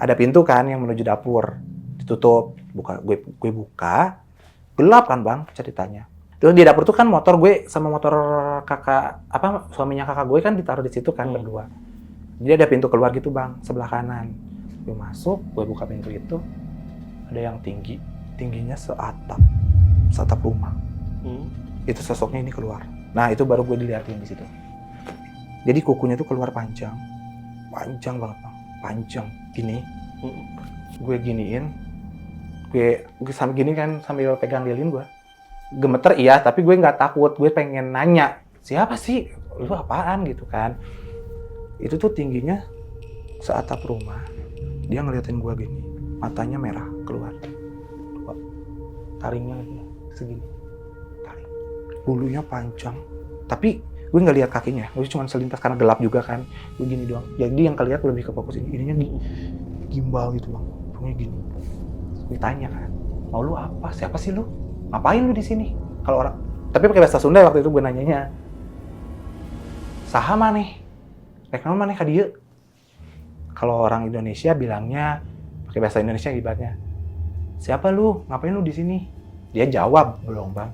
Ada pintu kan yang menuju dapur, ditutup. Gue buka, gelap kan Bang ceritanya. Terus di dapur tuh kan motor gue sama motor suaminya kakak gue kan ditaruh di situ kan berdua. Jadi ada pintu keluar gitu Bang, sebelah kanan. Gue masuk, gue buka pintu itu, ada yang tingginya seatap rumah. Itu sosoknya ini keluar. Nah itu baru gue dilihatin di situ. Jadi kukunya tuh keluar panjang banget Bang, panjang gini. Gue giniin, gue sambil gini kan sambil pegang lilin gue. gemeter iya, tapi gue nggak takut. Gue pengen nanya, siapa sih? Lu apaan gitu kan? Itu tuh tingginya seatap rumah. Dia ngeliatin gue gini, matanya merah keluar. Taringnya segini, taring. Bulunya panjang, tapi gue nggak lihat kakinya. Gue cuma selintas karena gelap juga kan. Gue gini doang. Jadi yang kelihatan lebih ke fokus ini. Ininya gimbal gitu bang. Pokoknya gini. Gue tanya kan, mau lu apa? Siapa sih lu? Ngapain lu di sini? Kalau orang, tapi pakai bahasa Sunda waktu itu gue nanyanya. Saha maneh? Rek naon maneh ka dieu? Kalau orang Indonesia bilangnya pakai bahasa Indonesia ibaratnya. Siapa lu? Ngapain lu di sini? Dia jawab, belum bang.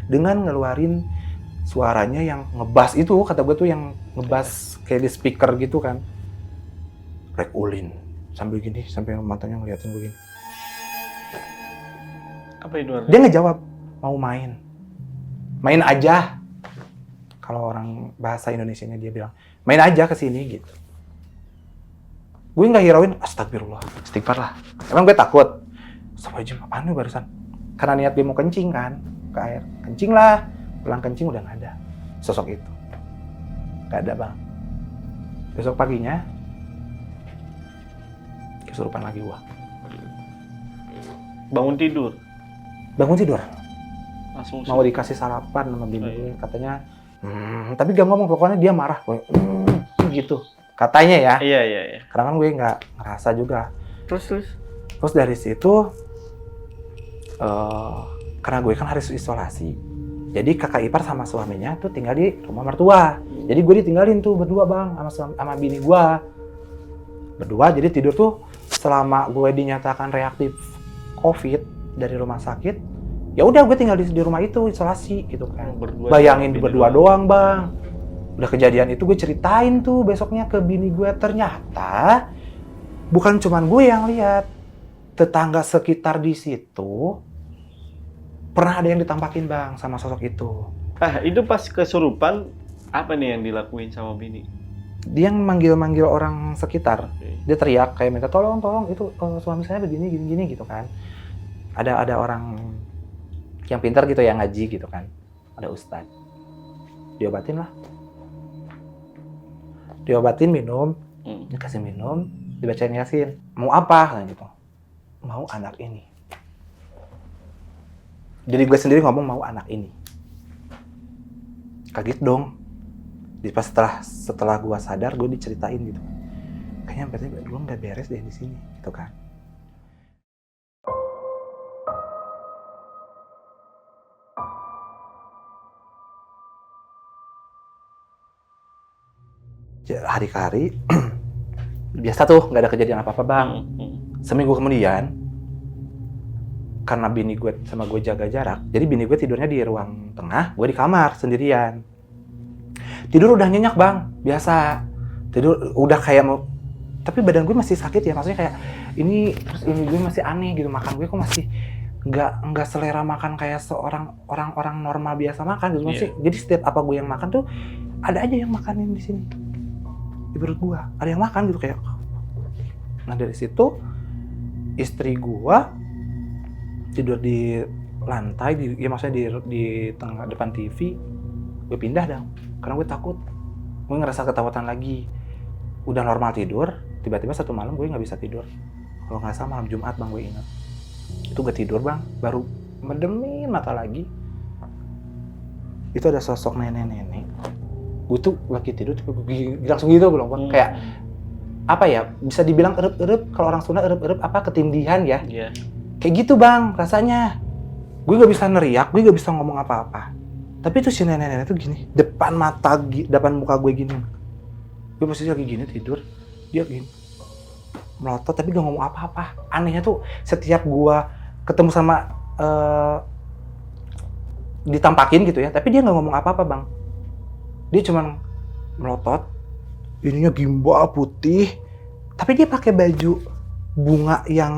Dengan ngeluarin suaranya yang ngebas itu, kata gue tuh yang ngebas kayak di speaker gitu kan. Rek ulin. Sambil gini, sampai matanya ngeliatin gue gini. Apa itu artinya? Dia ngejawab, mau main. Main aja. Kalau orang bahasa Indonesianya dia bilang, main aja ke sini gitu. Gue nggak hirauin, astagfirullah, istighfar lah. Emang gue takut. Astagfirullahaladzim, apaan nih barusan? Karena niat dia mau kencing kan, ke air. Kencing lah, pulang kencing udah nggak ada. Sosok itu. Nggak ada bang. Besok paginya, kesurupan lagi gua. Bangun tidur. Bangun tidur. Langsung Mau dikasih sarapan sama bini gue, katanya, tapi gak ngomong, pokoknya dia marah. Gitu. Katanya ya. Iya. Karena kan gue nggak ngerasa juga. Terus? Terus dari situ, karena gue kan harus isolasi, jadi kakak ipar sama suaminya tuh tinggal di rumah mertua. Jadi gue ditinggalin tuh berdua bang, sama bini gue. Berdua, jadi tidur tuh selama gue dinyatakan reaktif COVID dari rumah sakit, ya udah gue tinggal di rumah itu isolasi gitu kan. Bayangin berdua doang bang. Udah kejadian itu gue ceritain tuh besoknya ke bini gue, ternyata bukan cuman gue yang lihat, tetangga sekitar di situ pernah ada yang ditampakin bang sama sosok itu. Itu pas kesurupan apa nih yang dilakuin sama bini? Dia manggil-manggil orang sekitar. Dia teriak kayak minta tolong itu suami saya begini gini gitu kan. Ada orang yang pintar gitu yang ngaji gitu kan. Ada ustadz. Diobatin lah. Diobatin minum, dikasih minum, dibacain Yasin. Mau apa? Nah, gitu. Mau anak ini. Jadi gue sendiri ngomong mau anak ini. Kaget dong. Pas setelah gue sadar, gue diceritain gitu. Kayaknya berarti gue nggak beres deh di sini, gitu kan. Hari ke hari, biasa tuh nggak ada kejadian apa-apa bang. Seminggu kemudian, karena bini gue sama gue jaga jarak, jadi bini gue tidurnya di ruang tengah, gue di kamar sendirian. Tidur udah nyenyak bang, biasa. Tidur udah kayak mau, tapi badan gue masih sakit ya, maksudnya kayak ini gue masih aneh gitu, makan gue kok masih nggak selera makan kayak seorang orang normal biasa makan gitu. Masih, jadi setiap apa gue yang makan tuh ada aja yang makanin di sini. Di perut gue ada yang makan gitu kayak. Nah dari situ istri gue tidur di lantai, ya maksudnya di tengah depan TV. Gue pindah dong, karena gue takut. Gue ngerasa ketakutan lagi. Udah normal tidur, tiba-tiba satu malam gue nggak bisa tidur. Kalau nggak salah malam Jumat bang, gue ingat. Itu gue tidur bang, baru medemin mata lagi. Itu ada sosok nenek-nenek. Gue tuh lagi tidur, langsung gitu belum bang. Kayak apa ya? Bisa dibilang erup-erup. Kalau orang Sunda erup-erup apa? Ketindihan ya. Kayak gitu bang rasanya. Gue nggak bisa neriak, gue nggak bisa ngomong apa-apa. Tapi tuh si nenek-nenek tuh gini, depan muka gue gini. Gue posisi lagi gini tidur, dia gini melotot tapi gak ngomong apa-apa. Anehnya tuh setiap gue ketemu sama ditampakin gitu ya, tapi dia gak ngomong apa-apa bang. Dia cuman melotot, ininya gimbal putih, tapi dia pakai baju bunga yang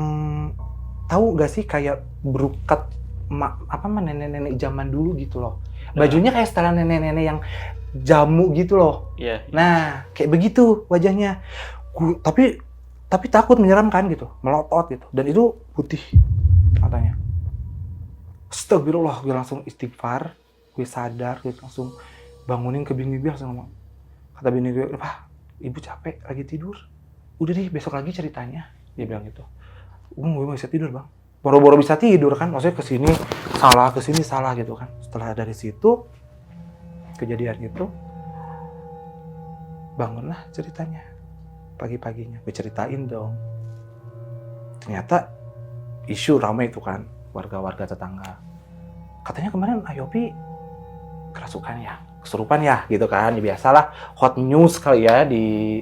tahu gak sih kayak berukat nenek-nenek zaman dulu gitu loh. Bajunya kayak setelan nenek-nenek yang jamu gitu loh. Nah, kayak begitu wajahnya. Tapi takut, menyeramkan gitu, melotot gitu. Dan itu putih matanya. Astagfirullah, gue langsung istighfar, gue sadar, gue langsung bangunin ke bini gue, langsung ngomong. Kata bini gue, "Pak, ibu capek, lagi tidur. Udah deh, besok lagi ceritanya." Dia bilang gitu. Gue gak bisa tidur, Bang. Boro-boro bisa tidur kan, maksudnya kesini salah gitu kan. Setelah dari situ, kejadian itu, bangunlah ceritanya. Pagi-paginya, gue ceritain dong. Ternyata isu ramai itu kan, warga-warga tetangga. Katanya kemarin Ayopi kerasukan ya, kesurupan ya gitu kan. Ya biasalah hot news kali ya di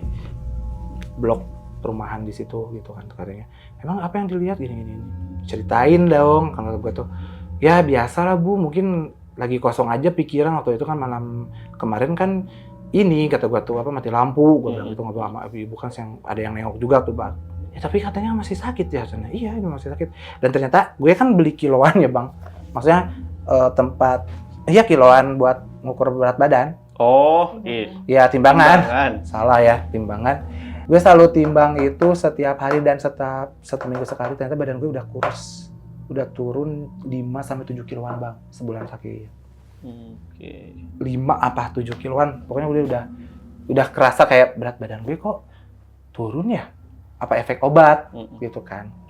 blog perumahan di situ gitu kan katanya. Emang apa yang dilihat gini. Ceritain dong kalau gue tuh. Ya biasalah Bu, mungkin lagi kosong aja pikiran waktu itu kan malam kemarin kan ini kata gue tuh mati lampu. Gue bilang gitu ngobrol sama ibu kan yang ada yang nengok juga tuh Bang. Ya tapi katanya masih sakit ya sana. Iya ini masih sakit. Dan ternyata gue kan beli kiloan ya Bang. Maksudnya tempat kiloan buat ngukur berat badan. Oh, iya. Ya timbangan. Salah ya, timbangan. Gue selalu timbang itu setiap hari dan setiap 1 minggu sekali. Ternyata badan gue udah kurus. Udah turun 5-7 kiloan Bang sebulan sakit. Oke. 5 apa 7 kiloan. Pokoknya udah kerasa kayak berat badan gue kok turun ya. Apa efek obat gitu kan.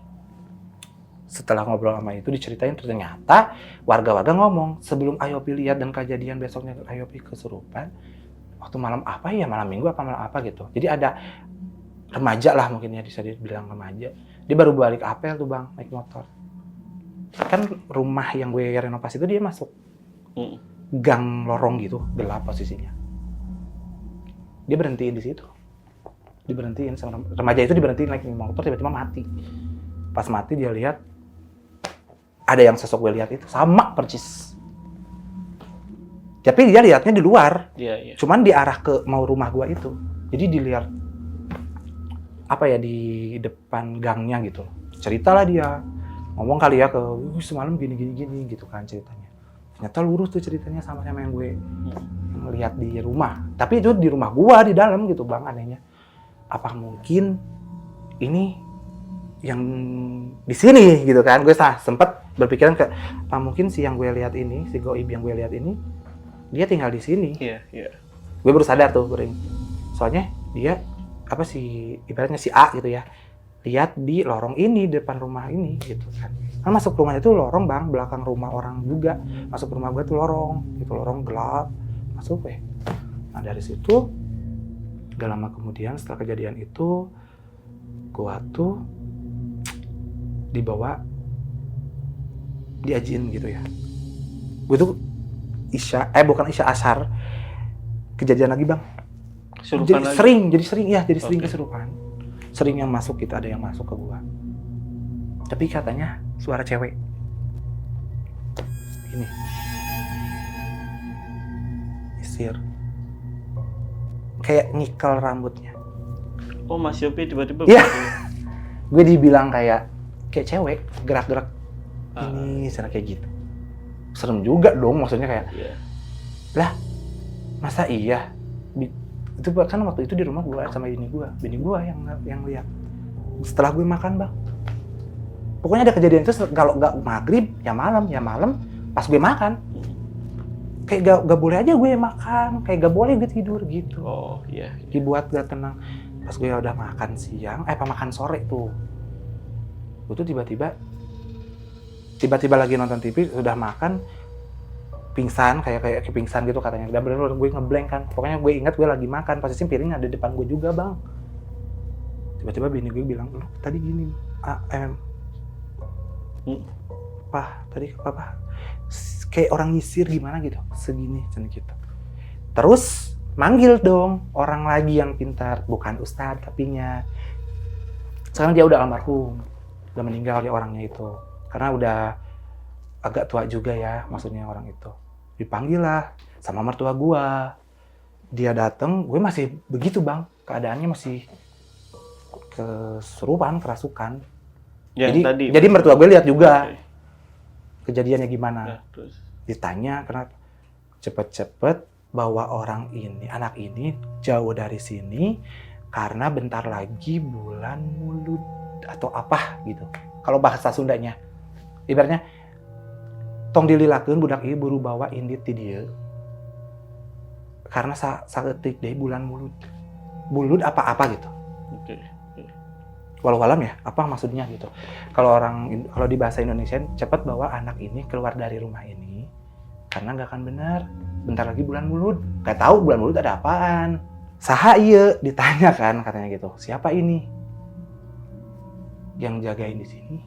Setelah ngobrol sama itu diceritain ternyata warga-warga ngomong sebelum Ayopi lihat dan kejadian besoknya Ayopi kesurupan waktu malam apa ya, malam minggu apa malam apa gitu. Jadi ada remaja lah mungkin ya bisa dibilang remaja. Dia baru balik apel tuh Bang naik motor. Kan rumah yang gue renovasi itu dia masuk gang lorong gitu, gelap posisinya. Dia berhentiin di situ. Diberhentiin sama remaja itu diberhentiin naik motor tiba-tiba mati. Pas mati dia lihat ada yang sosok gue lihat itu sama percis. Tapi dia lihatnya di luar. Iya. Cuman diarah ke mau rumah gue itu. Jadi dilihat apa ya di depan gangnya gitu. Ceritalah dia. Ngomong kali ya ke semalam gini gitu kan ceritanya. Ternyata lurus tuh ceritanya sama yang gue ngelihat di rumah. Tapi itu di rumah gue di dalam gitu Bang anehnya. Apa mungkin ini yang di sini gitu kan? Gue sempet berpikiran ke apa mungkin si yang gue lihat ini, si goib yang gue lihat ini dia tinggal di sini. Iya. Gue baru sadar tuh, soalnya dia ibaratnya si A gitu ya, lihat di lorong ini depan rumah ini gitu kan. Kan masuk rumahnya itu lorong Bang, belakang rumah orang juga. Masuk rumah gue tuh lorong, gitu lorong gelap. Masuk Nah dari situ gak lama kemudian setelah kejadian itu gue tuh dibawa diajin gitu ya. Gue tuh bukan Isya Ashar. Kejadian lagi Bang. Kesurupan lagi? Sering kesurupan. Sering yang masuk gitu, ada yang masuk ke gua. Tapi katanya suara cewek. Ini. Isir. Kayak nyikel rambutnya. Oh, Mas Yopi tiba-tiba Iya. Gue dibilang kayak cewek, gerak-gerak ini sana kayak gitu. Serem juga dong, maksudnya kayak lah masa iya itu kan waktu itu di rumah gue sama bini gue yang lihat setelah gue makan Bang. Pokoknya ada kejadian itu kalau nggak maghrib ya malam pas gue makan kayak gak boleh aja gue makan, kayak gak boleh gue tidur gitu. Oh iya. Dibuat gak tenang. Pas gue udah makan siang makan sore tuh gue tuh tiba-tiba lagi nonton TV, sudah makan, pingsan, kayak pingsan gitu katanya. Dan bener-bener gue ngeblank kan. Pokoknya gue ingat gue lagi makan, posisi piringnya ada di depan gue juga Bang. Tiba-tiba bini gue bilang, "Lu tadi gini, tadi Papa kayak orang nyisir gimana gitu, segini, gitu." Terus manggil dong orang lagi yang pintar, bukan ustadz tapinya. Sekarang dia udah almarhum, udah meninggal ya orangnya itu. Karena udah agak tua juga ya, maksudnya orang itu. Dipanggil lah sama mertua gua. Dia dateng, gue masih begitu Bang. Keadaannya masih kesurupan, kerasukan. Jadi mertua gue lihat juga kejadiannya gimana. Ya, terus Ditanya kenapa cepet-cepet bawa anak ini jauh dari sini karena bentar lagi bulan Mulud atau apa gitu. Kalau bahasa Sundanya. Ibaratnya tong dililakeun budak ieu buru bawa indit ti dieu. Karena saeutik deui bulan mulud apa-apa gitu. Oke. Walau alam ya, apa maksudnya gitu. Kalau di bahasa Indonesia cepat bawa anak ini keluar dari rumah ini karena nggak akan benar. Bentar lagi bulan mulud. Gak tahu bulan mulud ada apaan. Saha ieu ditanya kan katanya gitu. Siapa ini? Yang jagain di sini?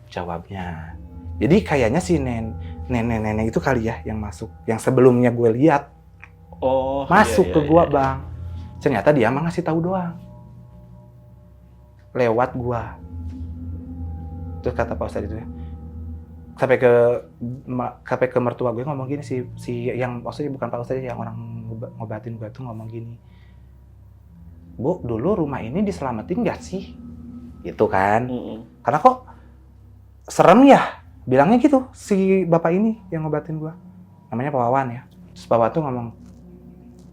Jawabnya. Jadi kayaknya si nenek itu kali ya yang masuk, yang sebelumnya gue lihat. Oh, masuk iya, ke gua, iya. Bang. Ternyata dia mah ngasih tahu doang. Lewat gua. Terus kata Pak Ustadz itu ya. Sampai ke mertua gue ngomong gini, si yang maksudnya bukan Pak Ustadz, yang orang ngobatin gue tuh ngomong gini. Bu, dulu rumah ini diselamatin nggak sih? Gitu kan. Karena kok serem ya? Bilangnya gitu si bapak ini yang ngobatin gue. Namanya Pak Wawan ya. Terus Pak Wawan tuh ngomong,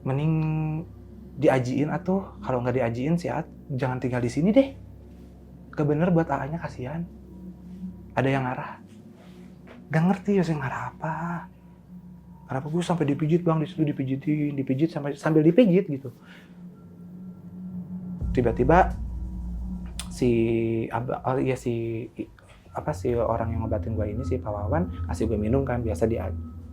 mending diajiin atuh. Kalau nggak diajiin sih jangan tinggal di sini deh. Gak bener buat AA-nya, kasihan. Ada yang ngarah. Gak ngerti ya sih ngarah apa. Kenapa gue sampai dipijit, Bang, di situ dipijit sambil dipijit gitu. Tiba-tiba si orang yang ngobatin gue ini, si Pak Wawan, kasih gue minum kan, biasa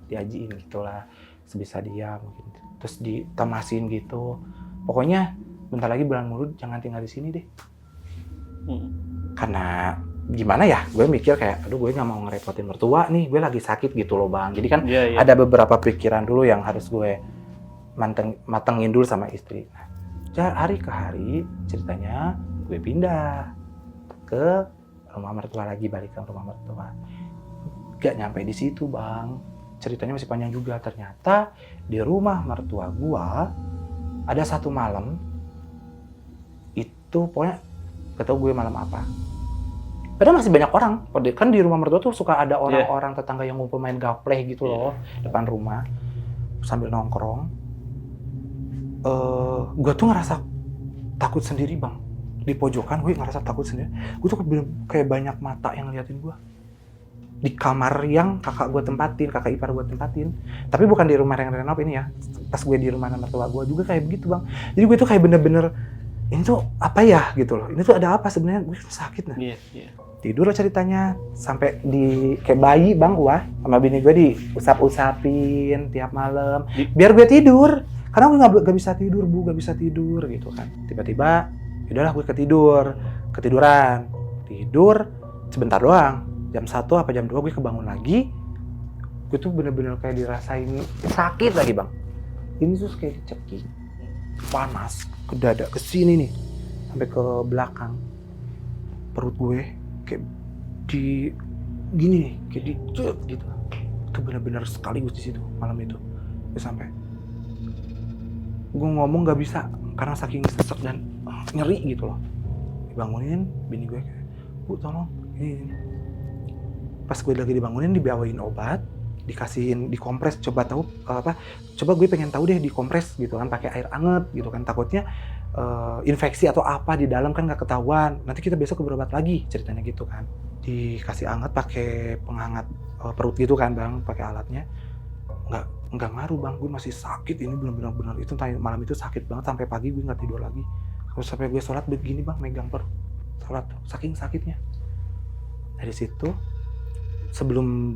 diajiin gitulah, sebisa dia mungkin. Terus ditemasin gitu. Pokoknya bentar lagi bulan mulud, jangan tinggal di sini deh. Karena gimana ya, gue mikir kayak, aduh gue nggak mau ngerepotin mertua nih, gue lagi sakit gitu loh, Bang. Jadi kan ada beberapa pikiran dulu yang harus gue matengin dulu sama istri. Nah, hari ke hari ceritanya gue pindah ke rumah mertua lagi, balik ke rumah mertua. Gak nyampe di situ, Bang. Ceritanya masih panjang juga. Ternyata di rumah mertua gua ada satu malam itu, pokoknya gak tau gue malam apa. Padahal masih banyak orang. Kan di rumah mertua tuh suka ada orang-orang tetangga yang ngumpul main gapleh gitu loh, depan rumah sambil nongkrong. Gue tuh ngerasa takut sendiri, Bang. Di pojokan gue ngerasa takut sendiri. Gue tuh kayak banyak mata yang ngeliatin gue. Di kamar yang kakak ipar gue tempatin. Tapi bukan di rumah yang renov ini ya. Pas gue di rumah mertua gue juga kayak begitu, Bang. Jadi gue tuh kayak bener-bener, ini tuh apa ya gitu loh. Ini tuh ada apa sebenarnya, gue sakit nah. Tidur lah ceritanya. Sampai kayak bayi, Bang, gue sama bini gue diusap-usapin tiap malam. Biar gue tidur. Karena gue gak bisa tidur, Bu. Gak bisa tidur gitu kan. Tiba-tiba, yaudahlah gue ketiduran. Tidur sebentar doang. Jam 1 apa jam 2 gue kebangun lagi. Gue tuh bener-bener kayak dirasain sakit lagi, Bang. Ini tuh kayak dicekik. Panas ke dada, ke sini nih. Sampai ke belakang. Perut gue kayak di gini nih, kayak dicek gitu. Itu bener-bener sekaligus di situ malam itu. Gue sampai gue ngomong gak bisa karena saking sesek dan nyeri gitu loh. Dibangunin bini gue kayak, Bu tolong ini. Pas gue lagi dibangunin, dibawain obat, dikasihin dikompres, coba gue pengen tahu deh dikompres gitu kan, pakai air anget gitu kan, takutnya infeksi atau apa di dalam kan nggak ketahuan, nanti kita besok berobat lagi, ceritanya gitu kan. Dikasih anget pakai penghangat perut gitu kan, Bang, pakai alatnya. Nggak ngaruh, Bang, gue masih sakit. Ini benar-benar itu malam itu sakit banget, sampai pagi gue nggak tidur lagi. Terus sampai gue sholat begini, Bang, megang perut sholat saking sakitnya. Dari situ sebelum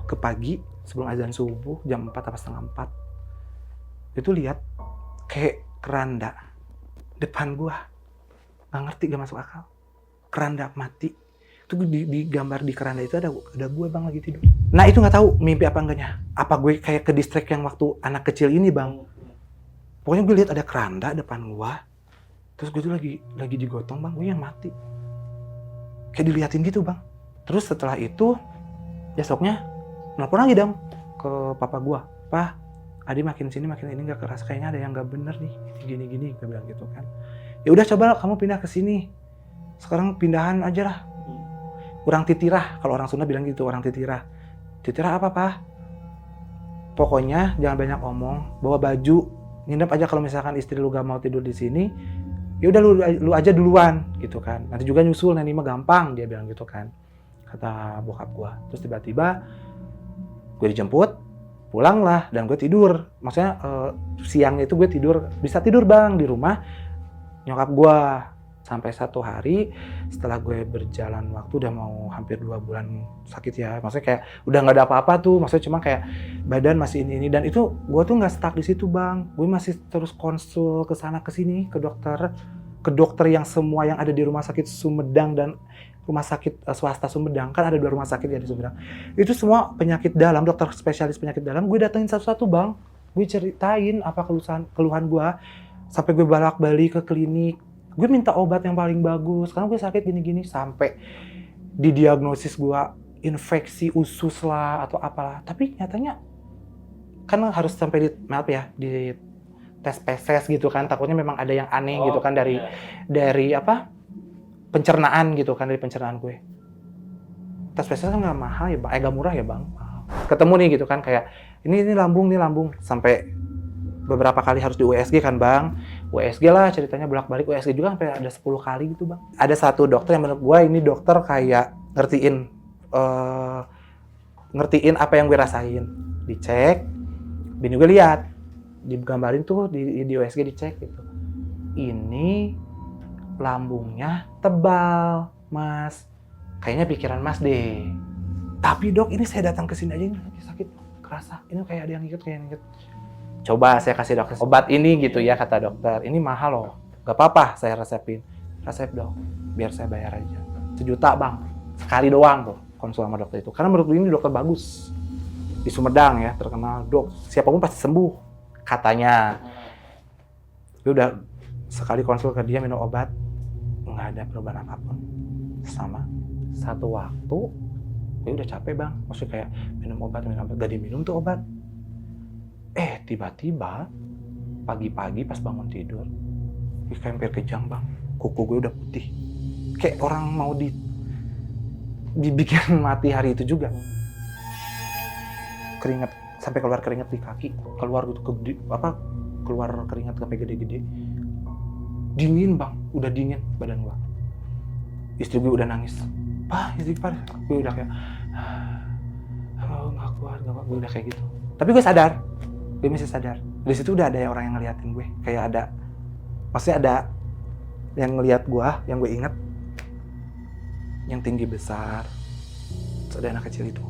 ke pagi, sebelum azan subuh jam 4 atau setengah 4, itu lihat kayak keranda depan gua. Nggak ngerti, gak masuk akal. Keranda mati. Itu di gambar di keranda itu ada gua, Bang, lagi tidur. Nah itu nggak tahu mimpi apa enggaknya. Apa gue kayak ke distract yang waktu anak kecil ini, Bang. Pokoknya gue lihat ada keranda depan gua. Terus gue tuh lagi digotong, Bang, gue yang mati. Kayak diliatin gitu, Bang. Terus setelah itu besoknya nelpon lagi dong ke papa gua. Pak, Adi makin sini makin ini nggak keras, kayaknya ada yang nggak bener nih, gini gue bilang gitu kan. Ya udah coba kamu pindah ke sini. Sekarang pindahan aja lah. Orang titirah, kalau orang Sunda bilang gitu, orang titirah. Titirah apa, Pak? Pokoknya jangan banyak omong, bawa baju, nginep aja kalau misalkan istri lu gak mau tidur di sini. Ya udah lu aja duluan gitu kan. Nanti juga nyusul, nanti mah gampang, dia bilang gitu kan. kata bokap gue. Terus tiba-tiba gue dijemput, pulang lah, dan gue tidur. Maksudnya siangnya itu gue bisa tidur bang di rumah nyokap gue. Sampai satu hari setelah gue berjalan waktu udah mau hampir 2 bulan sakit ya. Maksudnya kayak udah nggak ada apa-apa tuh. Maksudnya cuma kayak badan masih ini. Dan itu gue tuh nggak stuck di situ bang. Gue masih terus konsul ke sana ke sini ke dokter yang semua yang ada di rumah sakit Sumedang dan rumah sakit swasta Sumedang. Kan ada 2 rumah sakit ya di Sumedang. Itu semua penyakit dalam, dokter spesialis penyakit dalam. Gue datengin satu-satu bang. Gue ceritain apa keluhan gue. Sampai gue balik ke klinik. Gue minta obat yang paling bagus, karena gue sakit gini-gini, sampai didiagnosis gue infeksi usus lah atau apalah. Tapi nyatanya kan harus sampai di tes PCS gitu kan, takutnya memang ada yang aneh gitu kan dari pencernaan gitu kan, dari pencernaan gue. Tes PCS kan nggak mahal ya bang, nggak murah ya bang. Ketemu nih gitu kan, kayak ini lambung, sampai beberapa kali harus di USG kan bang. USG lah ceritanya, bolak-balik USG juga sampai ada 10 kali gitu bang. Ada satu dokter yang menurut gue ini dokter kayak ngertiin apa yang gue rasain. Dicek, bini gue lihat, digambarin tuh di USG dicek gitu. Ini lambungnya tebal mas, kayaknya pikiran mas deh. Tapi dok, ini saya datang ke sini aja ini sakit, kerasa ini kayak ada yang ngikut. Coba saya kasih dokter obat ini gitu ya, kata dokter. Ini mahal loh, gak apa-apa saya resepin. Resep dok, biar saya bayar aja. 1 juta bang, sekali doang tuh konsul sama dokter itu. Karena menurut gue ini dokter bagus. Di Sumedang ya, terkenal dok. Siapapun pasti sembuh, katanya. Gue udah sekali konsul ke dia minum obat, nggak ada perubahan apapun. Sama satu waktu, gue udah capek bang. Maksudnya kayak minum obat, gak diminum tuh obat. Tiba-tiba pagi-pagi pas bangun tidur, kayak hampir kejang bang, kuku gue udah putih, kayak orang mau dibikin mati hari itu juga. Keringat, sampai keluar keringat di kaki, keluar keringat sampai gede-gede. Dingin bang, udah dingin badan gue. Istri gue udah nangis, Pak, istighfar. Gue udah kayak, nggak kuat, gue udah kayak gitu. Tapi gue sadar. Gue masih sadar. Di situ udah ada orang yang ngeliatin gue. Kayak ada, maksudnya ada yang ngeliat gue, yang gue inget, yang tinggi besar. Terus ada anak kecil itu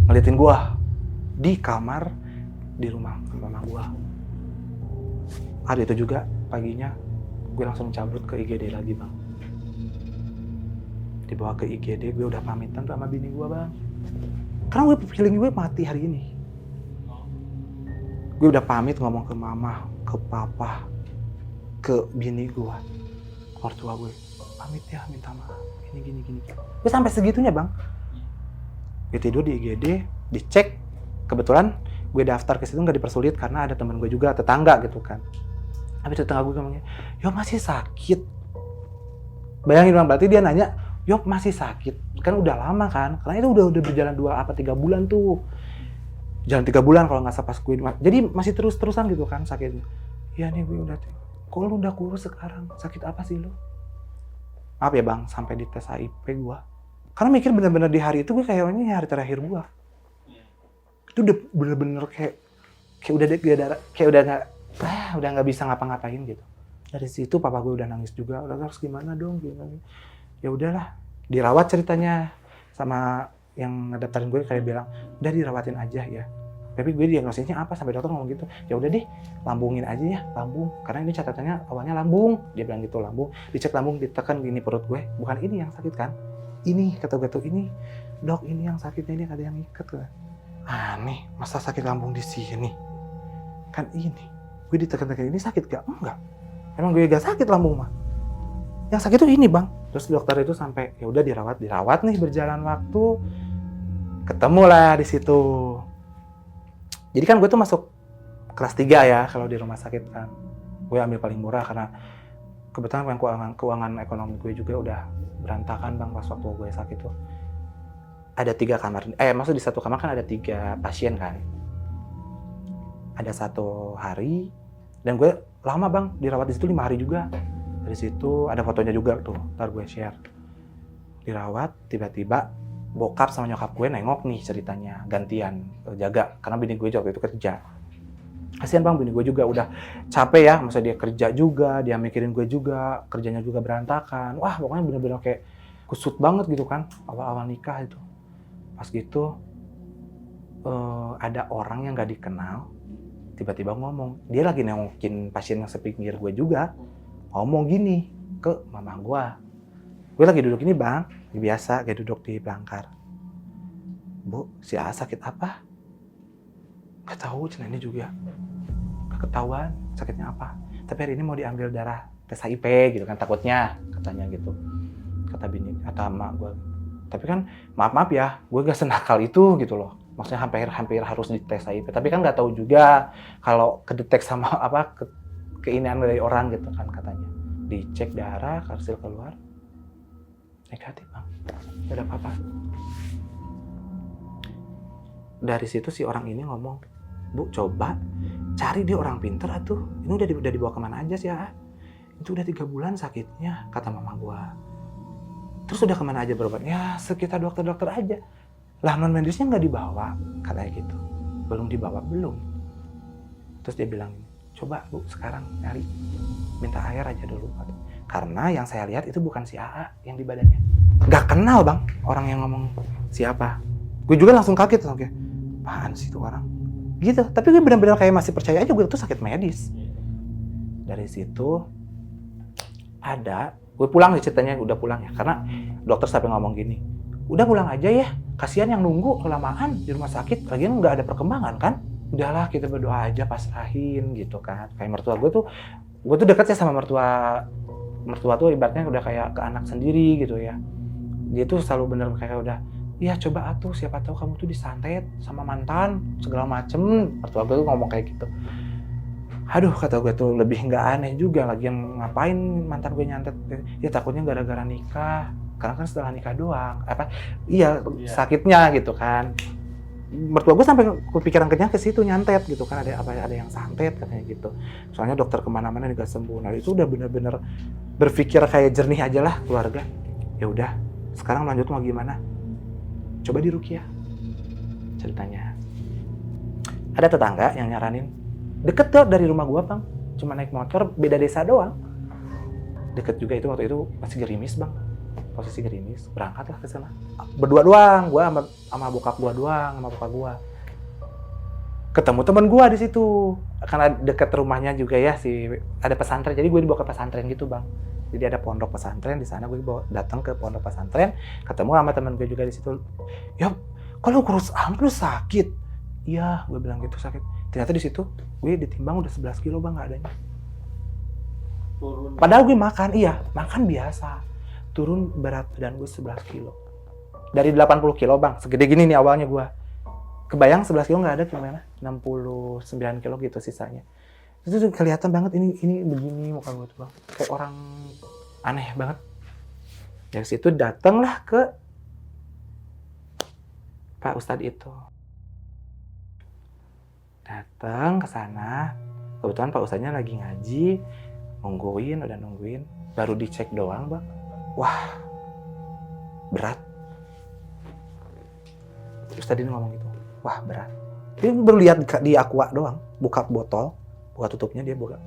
ngeliatin gue di kamar di rumah mama gue. Hari itu juga paginya gue langsung cabut ke IGD lagi bang. Dibawa ke IGD, gue udah pamitan sama bini gue bang. Karena gue feeling gue mati hari ini. Gue udah pamit ngomong ke mama, ke papa, ke bini gue, mertua gue. Pamit ya, minta maaf, gini. Gue sampai segitunya bang. Gue tidur di IGD, dicek. Kebetulan gue daftar ke situ nggak dipersulit karena ada teman gue juga, tetangga gitu kan. Habis tetangga gue ngomongnya, Yop masih sakit. Bayangin bang, berarti dia nanya, Yop masih sakit. Kan udah lama kan, karena itu udah berjalan 2-3 bulan tuh. Jalan 3 bulan kalau nggak salah pas gue. Jadi masih terus-terusan gitu kan sakitnya. Ya nih gue udah, kok lu udah kurus sekarang? Sakit apa sih lu? Maaf ya bang, sampai di tes HIV gue. Karena mikir bener-bener di hari itu gue kayaknya hari terakhir gue. Itu udah bener-bener kayak udah nggak bisa ngapa-ngapain gitu. Dari situ papa gue udah nangis juga. Udah harus gimana dong? Gimana? Ya udahlah, dirawat ceritanya sama yang ngedaftarin gue kayak bilang, udah dirawatin aja ya. Tapi gue diagnosisnya apa sampai dokter ngomong gitu. Ya udah deh, lambungin aja ya, lambung. Karena ini catatannya awalnya lambung. Dia bilang gitu, lambung. Dicek lambung, ditekan gini perut gue. Bukan ini yang sakit kan? Ini, kata gue tuh, ini. Dok, ini yang sakitnya, ini ada yang ikat. Aneh, masa sakit lambung di sini? Kan ini. Gue ditekan-tekan, ini sakit gak? Enggak. Emang gue gak sakit lambung mah. Yang sakit tuh ini bang. Terus dokter itu sampai, ya udah dirawat nih berjalan waktu. Ketemulah di situ. Jadi kan gue tuh masuk kelas 3 ya kalau di rumah sakit kan. Gue ambil paling murah karena kebetulan keuangan ekonomi gue juga udah berantakan bang pas waktu gue sakit tuh. Ada 3 kamar, maksud di satu kamar kan ada 3 pasien kan. Ada 1 hari dan gue lama bang dirawat di situ 5 hari juga. Dari situ ada fotonya juga tuh, ntar gue share. Dirawat, tiba-tiba bokap sama nyokap gue nengok nih ceritanya, gantian jaga, karena bini gue waktu itu kerja. Kasian bang, bini gue juga udah capek ya, masa dia kerja juga, dia mikirin gue juga, kerjanya juga berantakan. Wah pokoknya bener-bener kayak kusut banget gitu kan, awal-awal nikah itu. Pas gitu, ada orang yang gak dikenal, tiba-tiba ngomong, dia lagi nengokin pasien yang sepinggir gue juga, ngomong gini ke mama gue. Gue lagi duduk ini bang, biasa kayak duduk di belangkar. Bu, si A sakit apa? Gak tahu, cina ini juga. Gak ketahuan sakitnya apa. Tapi hari ini mau diambil darah tes HIV gitu kan, takutnya katanya gitu. Kata bini, kata emak gue. Tapi kan maaf ya, gue gak senakal itu gitu loh. Maksudnya hampir harus dites HIV. Tapi kan gak tahu juga kalau kedetek sama keinginan dari orang gitu kan katanya. Dicek darah, hasil keluar. Negatif bang, gak ada apa-apa. Dari situ si orang ini ngomong, Bu coba cari dia orang pinter atuh. Ini udah dibawa kemana aja sih ya? Itu udah 3 bulan sakitnya, kata mama gua. Terus udah kemana aja berobat? Ya sekitar dokter-dokter aja. Lah non medisnya nggak dibawa, katanya gitu. Belum dibawa, belum. Terus dia bilang, coba Bu sekarang nyari, minta air aja dulu. Karena yang saya lihat itu bukan si AA yang di badannya. Gak kenal bang orang yang ngomong siapa. Gue juga langsung kaget, kayak apaan sih itu orang? Gitu, tapi gue benar-benar kayak masih percaya aja gue itu sakit medis. Dari situ gue pulang nih ceritanya, udah pulang ya. Karena dokter sampai ngomong gini, udah pulang aja ya, kasihan yang nunggu kelamaan di rumah sakit, lagian nggak ada perkembangan kan. Udahlah kita berdoa aja, pasrahin gitu kan. Kayak mertua gue tuh dekat ya sama mertua tuh ibaratnya udah kayak ke anak sendiri gitu ya. Dia tuh selalu bener kayak udah, iya coba atuh siapa tahu kamu tuh disantet sama mantan segala macem. Mertua gue tuh ngomong kayak gitu. Aduh kata gue tuh lebih nggak aneh juga, lagi yang ngapain mantan gue nyantet. Ya takutnya gara-gara nikah, karena kan setelah nikah doang. Sakitnya gitu kan. Mertua gue sampai kepikiran ke situ, nyantet gitu kan, ada yang santet katanya gitu. Soalnya dokter kemana-mana nggak sembuh. Nah itu udah bener-bener berpikir kayak jernih aja lah keluarga. Ya udah, sekarang lanjut mau gimana? Coba diruqyah. Ceritanya. Ada tetangga yang nyaranin, deket tuh dari rumah gua bang, cuma naik motor beda desa doang. Deket juga itu, waktu itu masih gerimis bang. Posisi gerimis, berangkatlah ke sana. Berdua doang, gua sama bokap gua doang, sama bokap gua. Ketemu teman gua di situ. Karena deket rumahnya juga ya ada pesantren, jadi gue dibawa ke pesantren gitu, Bang. Jadi ada pondok pesantren di sana, gue datang ke pondok pesantren, ketemu sama teman gue juga di situ. Ya, kalau kurus amat lu sakit. Iya, gue bilang gitu sakit. Ternyata di situ gue ditimbang udah 11 kilo, Bang, enggak adanya. Turun. Padahal gue makan biasa. Turun berat badan gue 11 kilo. Dari 80 kilo, Bang. Segede gini nih awalnya gue. Kebayang 11 kilo nggak ada gimana? 69 kilo gitu sisanya. Itu kelihatan banget ini begini muka gue tuh, Bang. Kayak orang aneh banget. Dari situ datanglah ke Pak Ustadz itu. Datang ke sana. Kebetulan Pak Ustadznya lagi ngaji, udah nungguin. Baru dicek doang, Bang. Wah, berat. Ustadz ini ngomong gitu. Wah, berat. Dia baru lihat di aqua doang, buka botol, buka tutupnya, dia buka.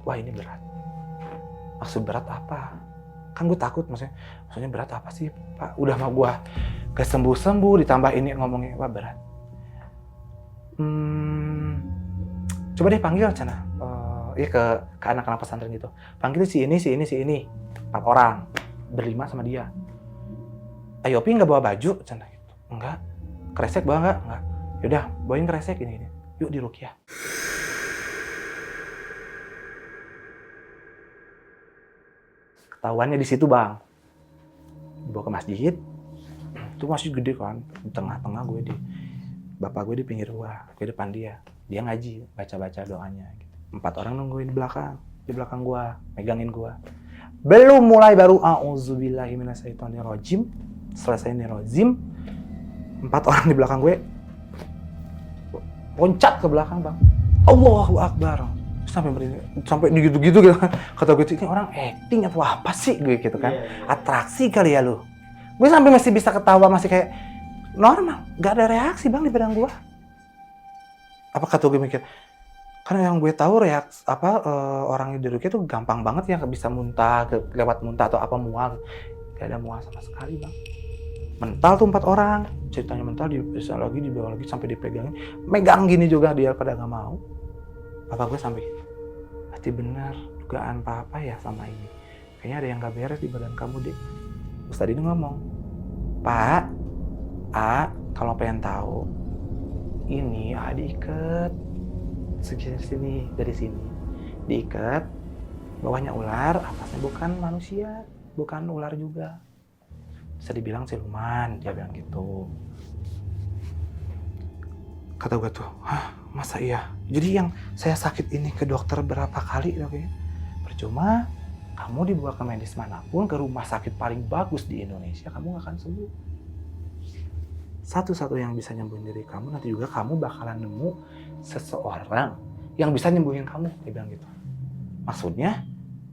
Wah, ini berat. Maksud berat apa? Kan gue takut, maksudnya berat apa sih, Pak? Udah mah gue kesembuh-sembuh, ditambah ini ngomongnya, wah berat. Coba deh panggil sana, ke anak-anak pesantren gitu. Panggil si ini, 4 orang, berlima sama dia. Ayo, Pi nggak bawa baju, sana gitu. Enggak. Kresek bawa nggak? Enggak. Yaudah, bawain kresek ini. Yuk diruqyah. Ketahuannya di situ, Bang. Dibawa ke masjid. Itu masjid gede kan, di tengah-tengah gue bapak gue di pinggir gue depan dia. Dia ngaji, baca-baca doanya. 4 orang nungguin di belakang gue, megangin gue. Belum mulai baru a'udzubillahi minasyaitonirrajim. Selesai nirozim, 4 orang di belakang gue loncat ke belakang, Bang. Allahu Akbar. Sampai gitu-gitu gitu. Kata gue, ini orang acting atau apa sih gue gitu kan. Atraksi kali ya lu. Gue sampai masih bisa ketawa, masih kayak normal, nggak ada reaksi bang di badan gue. Apa kata gue mikir, karena yang gue tahu reaksi orang yang dirukia tuh gampang banget ya, bisa muntah, lewat muntah atau apa mual, gak ada mual sama sekali bang. Mental tuh 4 orang, ceritanya mental bisa lagi dibawa lagi sampai dipegangin, megang gini juga dia pada nggak mau. Apa gue sampai, berarti benar dugaan apa ya sama ini, kayaknya ada yang nggak beres di badan kamu deh. Ustadz ini ngomong, Pak, kalau pengen tahu, ini diikat sini dari sini, diikat, bawahnya ular, atasnya bukan manusia, bukan ular juga, bisa dibilang siluman, dia bilang gitu. Kata gue tuh, masa iya? Jadi yang saya sakit ini ke dokter berapa kali, percuma. Kamu dibawa ke medis manapun, ke rumah sakit paling bagus di Indonesia, kamu gak akan sembuh. Satu-satu yang bisa nyembuhin diri kamu, nanti juga kamu bakalan nemu seseorang yang bisa nyembuhin kamu, dia bilang gitu. Maksudnya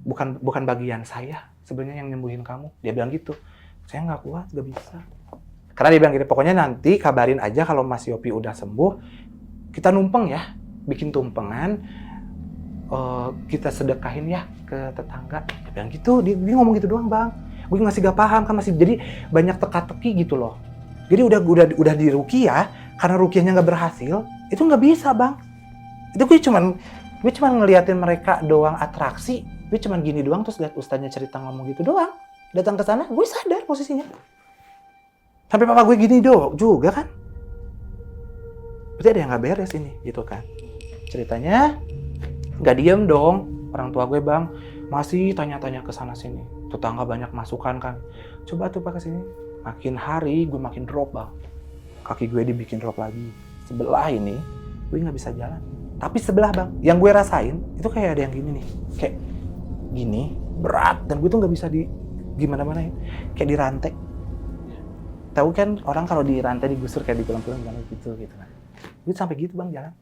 bukan bagian saya sebenarnya yang nyembuhin kamu, dia bilang gitu. Saya nggak kuat, nggak bisa. Karena dia bilang gitu, pokoknya nanti kabarin aja kalau Mas Yopi udah sembuh, kita numpeng ya, bikin tumpengan, kita sedekahin ya ke tetangga. Dia bilang gitu, dia ngomong gitu doang bang. Gue masih gak paham kan, masih jadi banyak teka-teki gitu loh. Jadi udah di ruqyah, karena ruqyahnya nggak berhasil, itu nggak bisa bang. Itu gue cuman ngeliatin mereka doang atraksi, gue cuman gini doang terus lihat ustadznya cerita ngomong gitu doang. Datang ke sana, gue sadar posisinya. Sampai papa gue gini juga kan. Berarti ada yang nggak beres ini, gitu kan. Ceritanya nggak diem dong, orang tua gue bang masih tanya-tanya ke sana sini. Tetangga banyak masukan kan. Coba tuh pak kesini. Makin hari gue makin drop bang. Kaki gue dibikin drop lagi. Sebelah ini gue nggak bisa jalan. Tapi sebelah bang, yang gue rasain itu kayak ada yang gini nih, kayak gini berat dan gue tuh nggak bisa gimana-mana ya, kayak dirantai. Tahu kan orang kalau dirantai digusur kayak di film-film gitu kan. Gue sampai gitu bang jalan.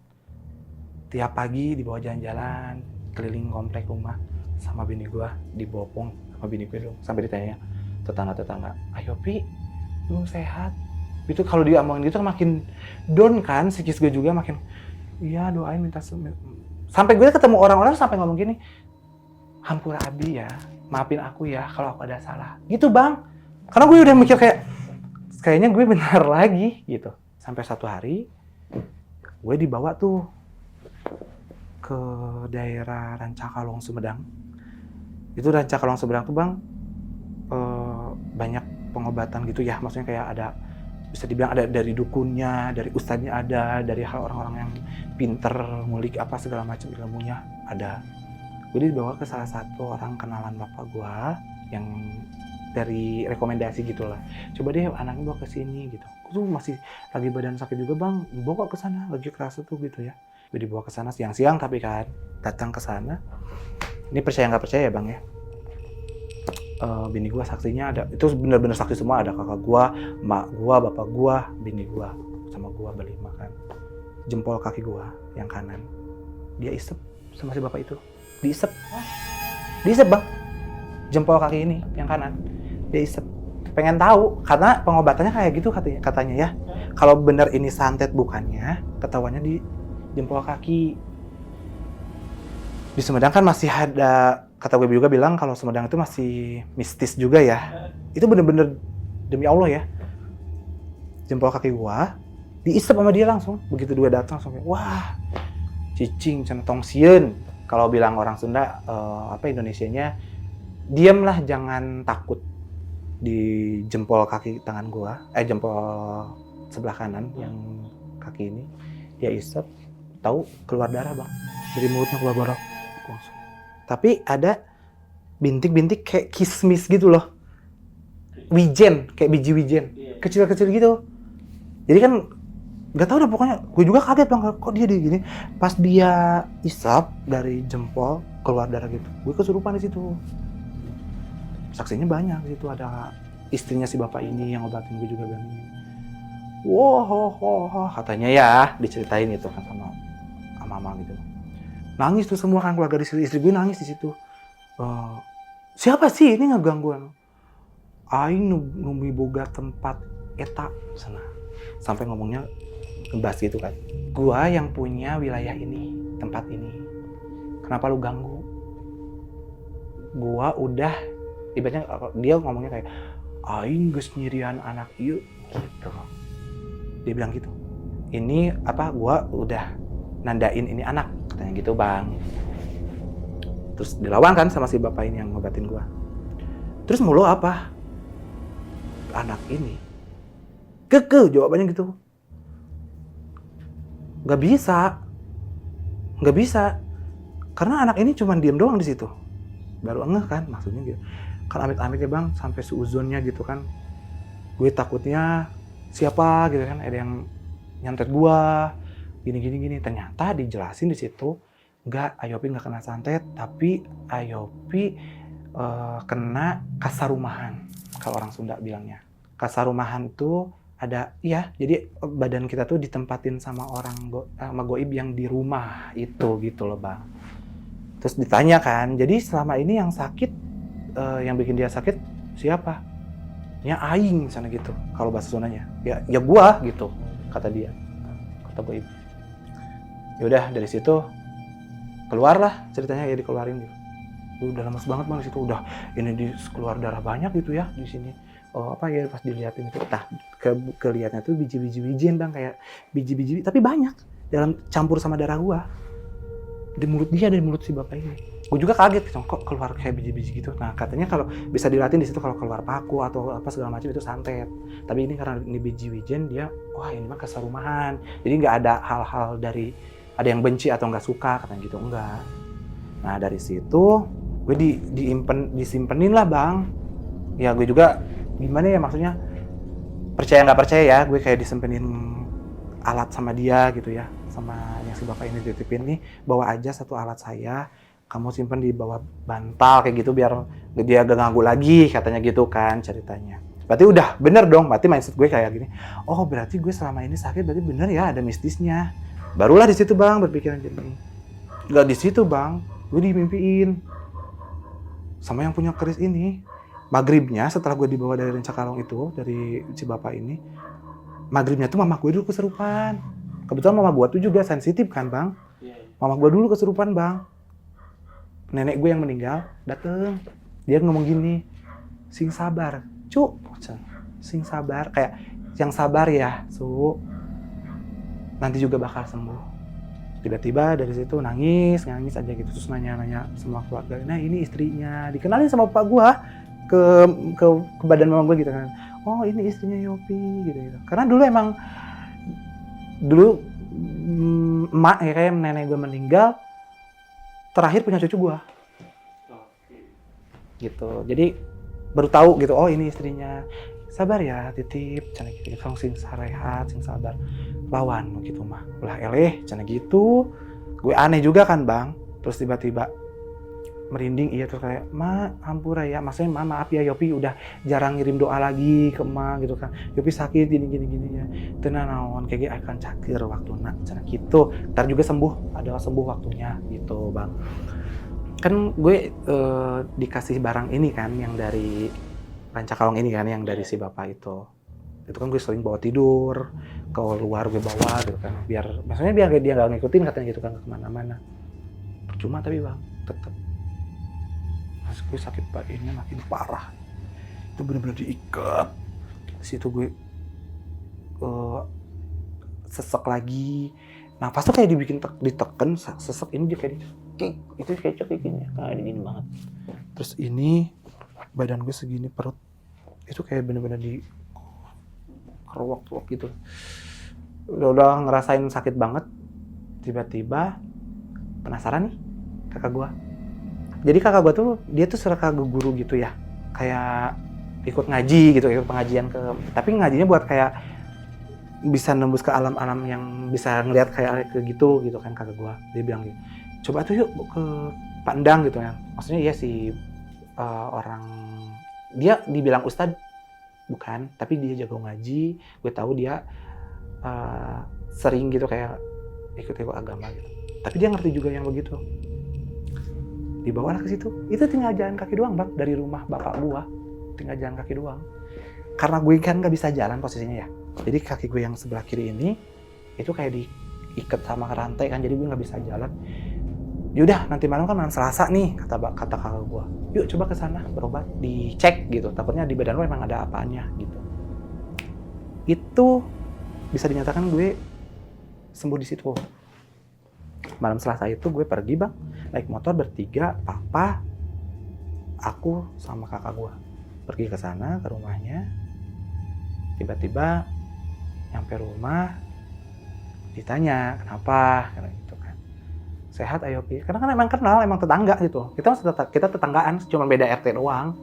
Tiap pagi dibawa jalan-jalan keliling komplek rumah sama bini gue, dibopong sama bini gue dong, sampai ditanya tetangga-tetangga, ayo Pi, belum sehat. Itu kalau dia omongin gitu makin down kan, psikis gue juga makin, iya doain minta sampai gue ketemu orang-orang sampai ngomong gini, hampura Abi ya, maafin aku ya kalau aku ada salah. Gitu bang, karena gue udah mikir kayaknya gue benar lagi gitu. Sampai satu hari, gue dibawa tuh ke daerah Rancakalong Sumedang. Itu Rancakalong Sumedang tuh bang, banyak pengobatan gitu ya, maksudnya kayak ada, bisa dibilang ada dari dukunnya, dari ustadznya ada, dari hal orang-orang yang pinter ngulik apa segala macam ilmunya ada. Gue dibawa ke salah satu orang kenalan bapak gue yang dari rekomendasi gitulah. Coba deh anaknya bawa ke sini gitu. Gue tuh masih lagi badan sakit juga bang, bawa ke sana lagi kerasa tuh gitu ya. Gue dibawa ke sana siang-siang tapi kan datang ke sana. Ini percaya nggak percaya ya bang ya? Bini gue saksinya ada, itu bener-bener saksi semua, ada kakak gue, emak gue, bapak gue, bini gue, sama gue berlima kan. Jempol kaki gue yang kanan, dia isep sama si bapak itu, diisep bang, jempol kaki ini yang kanan, dia isep. Pengen tahu, karena pengobatannya kayak gitu katanya ya. Kalau bener ini santet bukannya, ketahuannya di jempol kaki. Di Sumedang kan masih ada, kata gue juga bilang kalau Sumedang itu masih mistis juga ya. Itu bener-bener demi Allah ya. Jempol kaki gua diisep sama dia langsung. Begitu dia datang langsung kayak, wah, cicing centong sieun. Kalau bilang orang Sunda, Indonesianya, diamlah jangan takut. Di jempol kaki tangan gua, jempol sebelah kanan yang kaki ini, dia isep, tahu keluar darah bang. Dari mulutnya keluar darah. Langsung. Tapi ada bintik-bintik kayak kismis gitu loh. Wijen, kayak biji wijen. Kecil-kecil gitu. Jadi kan gak tau dah pokoknya. Gue juga kaget bang, kok dia gini. Pas dia isap dari jempol keluar darah gitu. Gue kesurupan di situ. Saksinya banyak di situ, ada istrinya si bapak ini yang obatin gue juga bilang. Wah, katanya ya diceritain itu kan sama mama gitu. Nangis tuh semua kan keluarga istri gue nangis di situ. Siapa sih ini ngegangguan? Aing numi boga tempat eta sana. sampai ngomongnya ngebahas gitu kan. Gua yang punya wilayah ini, tempat ini. Kenapa lu ganggu? Gua udah, ibaratnya dia ngomongnya kayak aing geus nyirian anak ieu gitu. Dia bilang gitu. Ini apa, gua udah nandain ini anak, katanya gitu Bang. Terus dilawan kan sama si bapak ini yang ngobatin gua. Terus mau lo apa? Anak ini keke jawabannya gitu. Nggak bisa. Karena anak ini cuma diem doang di situ. Baru ngeh kan maksudnya gitu. Kan amit-amitnya Bang sampai seuzonnya gitu kan. Gue takutnya siapa gitu kan, ada yang nyantet gua gini. Ternyata dijelasin di situ enggak, Ayopi nggak kena santet, tapi Ayopi kena kasarumahan kalau orang Sunda bilangnya. Kasarumahan tuh ada, ya jadi badan kita tuh ditempatin sama sama goib yang di rumah itu gitu loh Bang. Terus ditanya kan, jadi selama ini yang sakit, yang bikin dia sakit siapa? Ya aing sana gitu kalau bahasa Sundanya. Ya gua gitu kata dia, kata goib. Yaudah dari situ keluarlah ceritanya, ya dikeluarin gitu. Udah lemes banget Bang di situ, udah ini keluar darah banyak gitu ya di sini. Apa ya pas dilihatin itu, kelihatannya tuh biji-biji-bijian Bang, kayak biji-biji tapi banyak dalam campur sama darah gua. Di mulut dia, dari mulut si bapak ini. Gue juga kaget kok keluar kayak biji-biji gitu. Nah katanya kalau bisa dilatih di situ, kalau keluar paku atau apa segala macam itu santet. Tapi ini karena ini biji-bijian, dia wah ini mah kesarumahan. Jadi nggak ada hal-hal dari ada yang benci atau nggak suka katanya gitu, enggak. Nah dari situ gue disimpenin lah Bang. Ya gue juga gimana ya, maksudnya percaya nggak percaya ya, gue kayak disimpenin alat sama dia gitu ya, sama yang si bapak ini titipin nih, bawa aja satu alat saya, kamu simpen di bawah bantal kayak gitu biar dia gak ganggu lagi katanya gitu kan ceritanya. Berarti udah bener dong, berarti mindset gue kayak gini, oh berarti gue selama ini sakit berarti bener ya ada mistisnya. Barulah di situ Bang berpikiran jadi. Gak di situ Bang, gue dimimpiin sama yang punya keris ini. Maghribnya setelah gue dibawa dari Rencakalong itu, dari si bapak ini, maghribnya tuh mama gue dulu kesurupan. Kebetulan mama gue tuh juga sensitif kan Bang. Mama gue dulu kesurupan Bang. Nenek gue yang meninggal dateng, dia ngomong gini, sing sabar, cuk, sing sabar, kayak yang sabar ya, su, nanti juga bakal sembuh. Tiba-tiba dari situ nangis aja gitu, terus nanya semua keluarga, nah ini istrinya, dikenalin sama bapak gue ke badan mama gue gitu kan, oh ini istrinya Yopi gitu. Karena dulu emang emak ya, kayak nenek gue meninggal, terakhir punya cucu gue, gitu. Jadi baru tahu gitu, oh ini istrinya. Sabar ya, titip, cana gitu. Sing sarehat, sing sabar, lawan gitu mah. Lah eleh, cana gitu. Gue aneh juga kan Bang. Terus tiba-tiba merinding, iya terus kayak, ma hampura ya, maksudnya maaf ya Yopi udah jarang ngirim doa lagi ke emak gitu kan. Yopi sakit gini ya. Tenang naon, kayak akan cakir waktu nak, cana gitu. Ntar juga sembuh, ada sembuh waktunya gitu Bang. Kan gue dikasih barang ini kan yang dari Rencakalong ini kan, yang dari si bapak itu kan gue sering bawa tidur, ke luar gue bawa gitu kan, maksudnya biar dia nggak ngikutin katanya gitu kan, kemana-mana. Percuma tapi Bang, tetep. Mas gue sakit ini makin parah, itu benar-benar diikat. Situ gue sesek lagi, nafas tuh kayak dibikin diteken, sesek ini dia kayak itu kayak gini, nah dingin banget. Terus ini badan gue segini, perut itu kayak bener-bener di kerowok gitu. Udah ngerasain sakit banget. Tiba-tiba penasaran nih kakak gue. Jadi kakak gue tuh dia tuh seraka guru gitu ya, kayak ikut ngaji gitu, ikut pengajian tapi ngajinya buat kayak bisa nembus ke alam-alam yang bisa ngelihat kayak gitu kan kakak gue. Dia bilang gitu, coba tuh yuk ke Pandang gitu ya. Maksudnya ya si orang, dia dibilang ustadz bukan, tapi dia jago ngaji. Gue tahu dia sering gitu kayak ikut-ikut agama gitu. Tapi dia ngerti juga yang begitu. Dibawalah ke situ. Itu tinggal jalan kaki doang Bang, dari rumah bapak gua. Tinggal jalan kaki doang. Karena gue kan nggak bisa jalan posisinya ya. Jadi kaki gue yang sebelah kiri ini itu kayak diikat sama rantai kan, jadi gue nggak bisa jalan. Yaudah nanti malam kan malam Selasa nih, kata kakak gue, yuk coba ke sana berobat, dicek gitu, takutnya di badan lo emang ada apaannya gitu. Itu bisa dinyatakan gue sembuh di situ. Malam Selasa itu gue pergi bang, naik motor bertiga, papa, aku sama kakak gue pergi ke sana ke rumahnya. Tiba-tiba nyampe rumah, ditanya kenapa, kayak gitu kan. Sehat ayo Pi, karena kan emang kenal, emang tetangga gitu. Kita tetanggaan, cuma beda RT doang.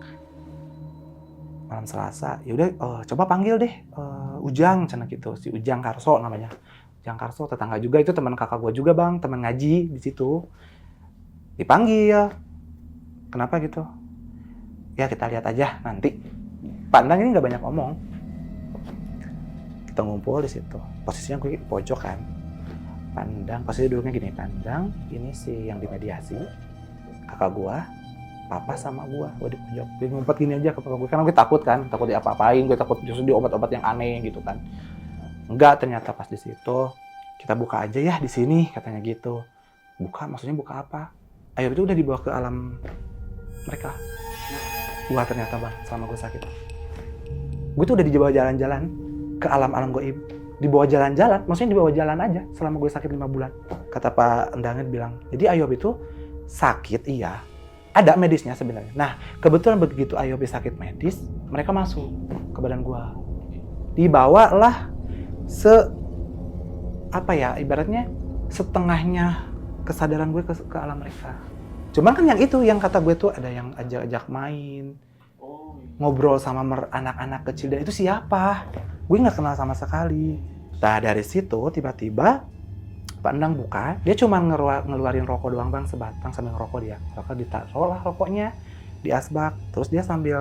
Malam Selasa, yaudah coba panggil deh Ujang, cina gitu, si Ujang Karso namanya. Ujang Karso tetangga juga, itu teman kakak gue juga bang, teman ngaji di situ. Dipanggil, kenapa gitu? Ya kita lihat aja nanti. Pandang ini nggak banyak omong. Kita ngumpul di situ. Posisinya gue di pojok kan. Pandang, posisi duduknya gini, Pandang, ini si yang dimediasi, kakak gua, papa sama gua di pojok. Gue ngumpet gini aja ke kakak gue, karena gue takut kan, takut diapa-apain, gue takut justru di obat-obat yang aneh gitu kan. Enggak, ternyata pas di situ, kita buka aja ya di sini, katanya gitu. Buka, maksudnya buka apa? Ayo itu udah dibawa ke alam mereka. Gua ternyata bang, selama gue sakit. Gue tuh udah dibawa jalan-jalan ke alam-alam gaib. Dibawa jalan-jalan, maksudnya dibawa jalan aja selama gue sakit 5 bulan. Kata Pak Endangit bilang, jadi Ayob itu sakit iya, ada medisnya sebenarnya. Nah, kebetulan begitu Ayob sakit medis, mereka masuk ke badan gue. Dibawalah ibaratnya setengahnya kesadaran gue ke alam mereka. Cuman kan yang itu, yang kata gue tuh ada yang ajak-ajak main, ngobrol sama anak-anak kecil, dan itu siapa? Gue nggak kenal sama sekali. Nah dari situ tiba-tiba Pak Endang buka, dia cuma ngeluarin rokok doang bang, sebatang sambil ngerokok dia. Rokok ditaruh lah rokoknya di asbak, terus dia sambil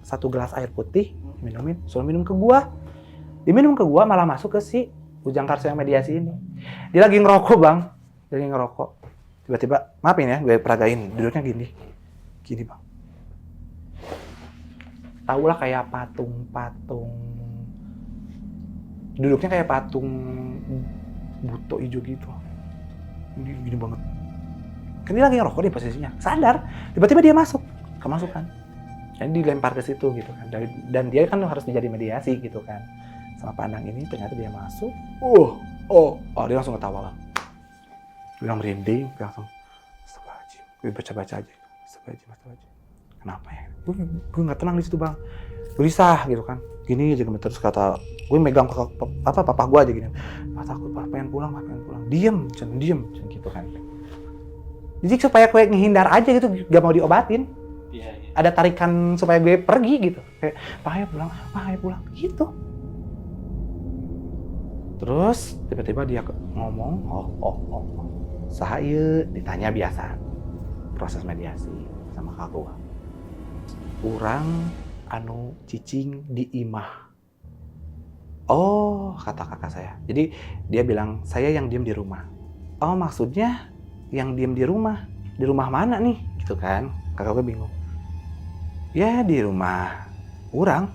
1 gelas air putih minumin, suruh minum ke gua. Diminum ke gua malah masuk ke si Ujang Karso yang mediasi ini. Dia lagi ngerokok bang, dia lagi ngerokok. Tiba-tiba, maafin ya, gue peragain, duduknya gini bang. Taulah kayak patung. Duduknya kayak patung buto hijau gitu. Gini banget. Kan dia lagi ngerokok di posisinya. Sadar. Tiba-tiba dia kemasukan. Jadi dilempar ke situ gitu kan. Dan dia kan harus menjadi mediasi gitu kan. Sama Pandang ini ternyata dia masuk. Dia langsung ketawa bang. Bilang merinding, dia langsung astagfirullahaladzim. Gue baca-baca aja. Astagfirullahaladzim. Kenapa ya? Gue nggak tenang di situ bang. Gelisah gitu kan. Gini aja terus kata, gue megang papa gue aja gini. Takut, pengen pulang. Diem gitu kan. Jadi supaya gue ngehindar aja gitu, gak mau diobatin. Iya. Ada tarikan supaya gue pergi gitu. Kayak, Pak ayo pulang, gitu. Terus tiba-tiba dia ngomong, sahaya, ditanya biasa. Proses mediasi sama kakak gue. Urang anu cicing di imah. Oh, kata kakak saya. Jadi dia bilang, saya yang diem di rumah. Oh, maksudnya yang diem di rumah? Di rumah mana nih? Gitu kan. Kakak gue bingung. Ya di rumah urang.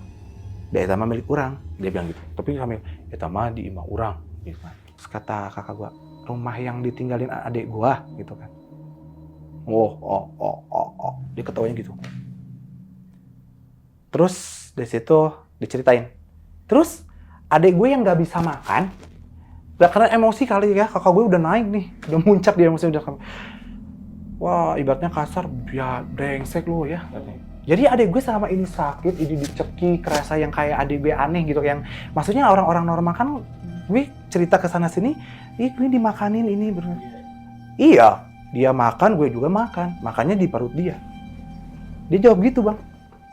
Eta mah milik urang. Dia bilang gitu. Tapi kami, eta mah di imah urang. Gitu kan. Terus kata kakak gue, rumah yang ditinggalin adik gue. Gitu kan. Dia ketawanya gitu. Terus dari situ diceritain. Terus adik gue yang nggak bisa makan, karena emosi kali ya, kakak gue udah naik nih, udah muncak dia emosi udah. Wah ibaratnya kasar, ya brengsek lu ya. Jadi adik gue selama ini sakit, ini dicekik, kerasa yang kayak adik gue aneh gitu, yang maksudnya orang-orang normal kan, gue cerita ke sana sini, gue dimakanin ini Iya, dia makan, gue juga makan, makannya di perut dia. Dia jawab gitu bang.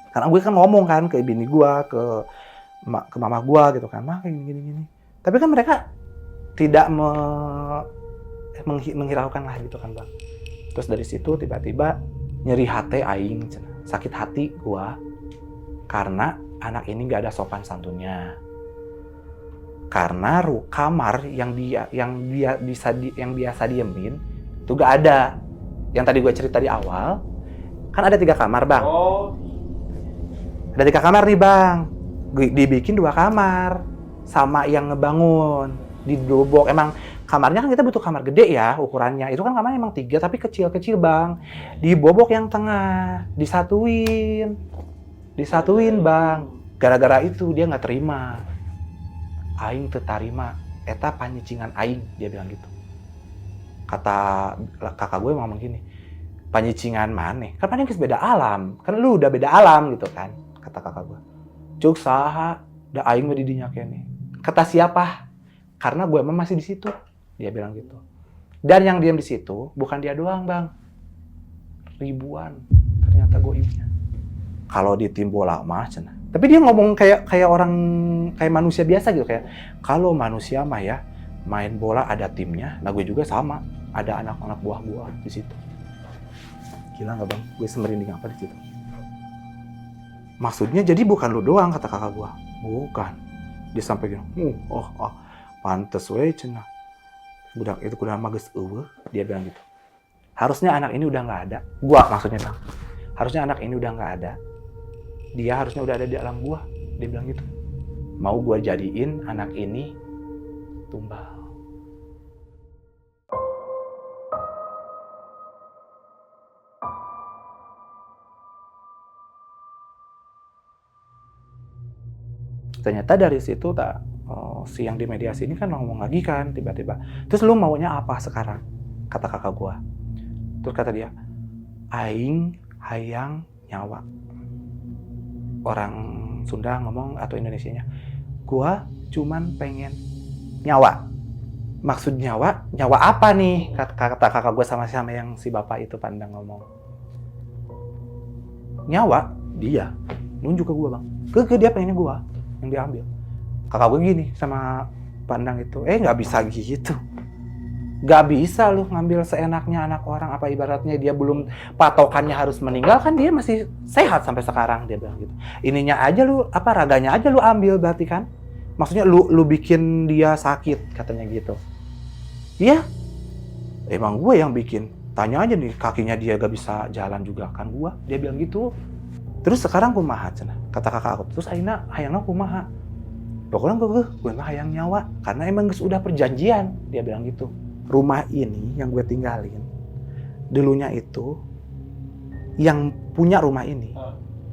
Karena gue kan ngomong kan ke bini gue, ke mama gue gitu kan, mah kayak gini. Tapi kan mereka tidak menghiraukan lah gitu kan bang. Terus dari situ tiba-tiba nyeri hati aing, sakit hati gue, karena anak ini gak ada sopan santunnya. Karena kamar yang biasa diemin itu gak ada. Yang tadi gue cerita di awal, kan ada 3 kamar bang. Ada 3 kamar nih bang, dibikin 2 kamar sama yang ngebangun di Dobok. Emang kamarnya kan kita butuh kamar gede ya ukurannya. Itu kan kamarnya emang 3 tapi kecil-kecil Bang. Dibobok yang tengah, disatuin Bang. Gara-gara itu dia nggak terima. Aing teu tarima, eta panyicingan aing, dia bilang gitu. Kata kakak gue ngomong gini, panyicingan mana? Kan paling beda alam, kan lu udah beda alam gitu kan, kata kakak gue. Cuk saha, da aing mah di dinya kene. Kata siapa? Karena gue emang masih di situ, dia bilang gitu. Dan yang diam di situ bukan dia doang Bang, ribuan ternyata goibnya. Kalau di tim bola mah cenah. Tapi dia ngomong kayak orang kayak manusia biasa gitu, kayak kalau manusia mah ya main bola ada timnya, nah gue juga sama, ada anak-anak buah gue di situ. Gila nggak Bang? Gue semerinding apa di situ? Maksudnya jadi bukan lu doang, kata kakak gue. Bukan. Dia sampai gini, pantes we cenah. Budak itu kudu mah geus eueuh, dia bilang gitu. Harusnya anak ini udah nggak ada. Gua maksudnya Bang. Harusnya anak ini udah nggak ada. Dia harusnya udah ada di alam gua, dia bilang gitu. Mau gua jadiin anak ini tumbal. Ternyata dari situ si yang di mediasi ini kan ngomong lagi kan tiba-tiba. Terus lu maunya apa sekarang? Kata kakak gua. Terus kata dia, aing hayang nyawa. Orang Sunda ngomong atau Indonesianya, gua cuman pengen nyawa. Maksud nyawa apa nih? Kata kakak gue sama yang si bapak itu pandang ngomong. Nyawa dia nunjuk ke gua Bang. Ke dia pengennya gua yang diambil. Kakak gue gini sama pandang itu, nggak bisa gitu. Gak bisa lu ngambil seenaknya anak orang, apa ibaratnya dia belum patokannya harus meninggal, kan dia masih sehat sampai sekarang, dia bilang gitu. Ininya aja lu, raganya aja lu ambil berarti kan. Maksudnya lu bikin dia sakit, katanya gitu. Iya, emang gue yang bikin. Tanya aja nih, kakinya dia gak bisa jalan juga kan gue, dia bilang gitu. Terus sekarang kumaha cenah, kata kakak aku. Terus akhirnya hayangna kumaha. Pokoknya gue mah hayang nyawa, karena emang udah perjanjian, dia bilang gitu. Rumah ini yang gue tinggalin, dulunya itu yang punya rumah ini,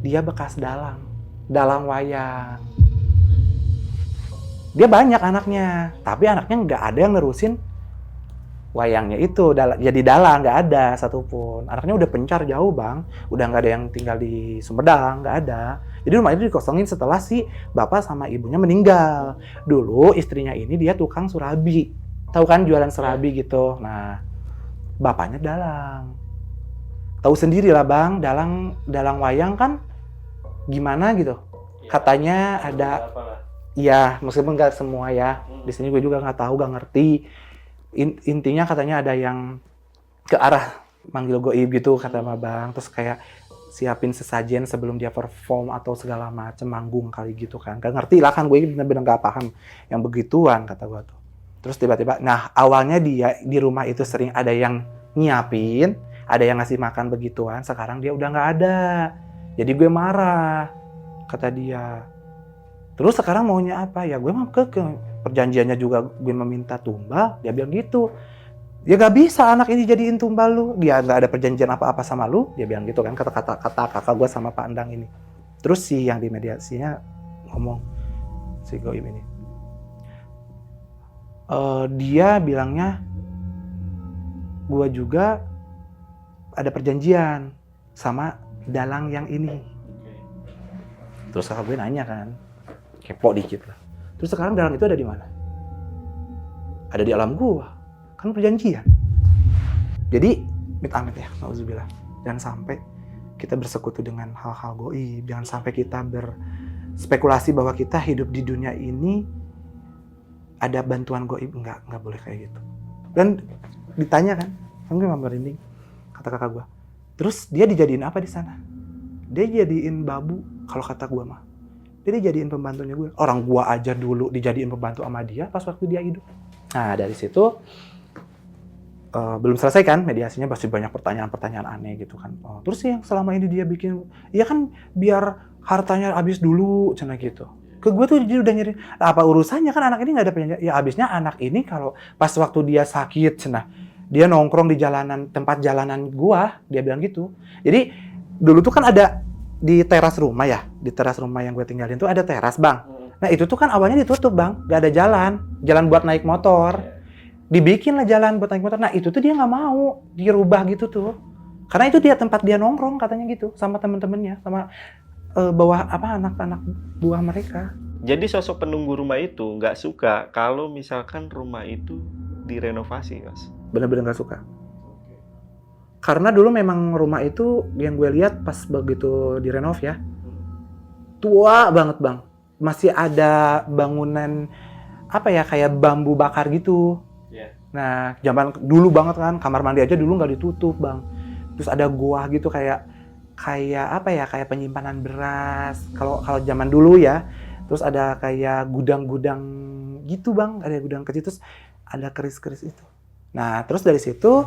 dia bekas dalang wayang. Dia banyak anaknya, tapi anaknya nggak ada yang nerusin wayangnya itu, jadi dalang nggak ada satupun. Anaknya udah pencar jauh Bang, udah nggak ada yang tinggal di Sumedang, nggak ada. Jadi rumah itu dikosongin setelah si bapak sama ibunya meninggal. Dulu istrinya ini dia tukang surabi. Tahu kan jualan serabi gitu. Nah, bapaknya dalang. Tahu sendiri lah Bang, dalang wayang kan gimana gitu. Katanya ada, iya meskipun nggak semua ya. Di sini gue juga nggak tahu, nggak ngerti. Intinya katanya ada yang ke arah manggil goib gitu kata Bang. Terus kayak siapin sesajen sebelum dia perform atau segala macem, manggung kali gitu kan. Gak ngerti lah kan, gue bener-bener gak paham yang begituan kata gue tuh. Terus tiba-tiba, nah awalnya dia di rumah itu sering ada yang nyiapin, ada yang ngasih makan begituan, sekarang dia udah nggak ada. Jadi gue marah, kata dia. Terus sekarang maunya apa? Ya gue mah ke perjanjiannya juga gue meminta tumbal, dia bilang gitu. Ya gak bisa anak ini jadiin tumbal lu, dia nggak ada perjanjian apa-apa sama lu, dia bilang gitu kan, kata kakak gue sama Pak Andang ini. Terus si yang di mediasinya ngomong, si goib ini. Dia bilangnya, gue juga ada perjanjian sama dalang yang ini. Terus kakak gue nanya kan, kepo dikit lah. Terus sekarang dalang itu ada di mana? Ada di alam gue, kan perjanjian. Jadi, amit-amit ya, nauzubillah. Jangan sampai kita bersekutu dengan hal-hal goib, jangan sampai kita berspekulasi bahwa kita hidup di dunia ini ada bantuan goib, enggak boleh kayak gitu. Dan ditanya kan gue nggak merinding, kata kakak gue. Terus dia dijadiin apa di sana? Dia jadiin babu, kalau kata gue mah. Dia dijadiin pembantunya gue. Orang gue aja dulu dijadiin pembantu sama dia pas waktu dia hidup. Nah dari situ belum selesai kan mediasinya, pasti banyak pertanyaan-pertanyaan aneh gitu kan. Terus yang selama ini dia bikin, ya kan biar hartanya habis dulu, cina gitu. Ke gue tuh dia udah nyari, apa urusannya kan anak ini nggak ada penyanyi. Ya abisnya anak ini kalau pas waktu dia sakit, nah dia nongkrong di jalanan, tempat jalanan gua, dia bilang gitu. Jadi dulu tuh kan ada di teras rumah ya, di teras rumah yang gue tinggalin tuh ada teras bang. Nah itu tuh kan awalnya ditutup bang, gak ada jalan buat naik motor. Dibikin lah jalan buat naik motor. Nah itu tuh dia nggak mau dirubah gitu tuh, karena itu dia tempat dia nongkrong katanya gitu sama temen-temennya, sama bawah apa anak-anak buah mereka. Jadi sosok penunggu rumah itu nggak suka kalau misalkan rumah itu direnovasi, Mas. Bener-bener nggak suka. Karena dulu memang rumah itu yang gue lihat pas begitu direnov ya, tua banget bang. Masih ada bangunan apa ya kayak bambu bakar gitu. Nah zaman dulu banget kan, kamar mandi aja dulu nggak ditutup bang. Terus ada gua gitu kayak apa ya kayak penyimpanan beras. Kalau zaman dulu ya. Terus ada kayak gudang-gudang gitu bang, ada gudang kecil terus ada keris-keris itu. Nah terus dari situ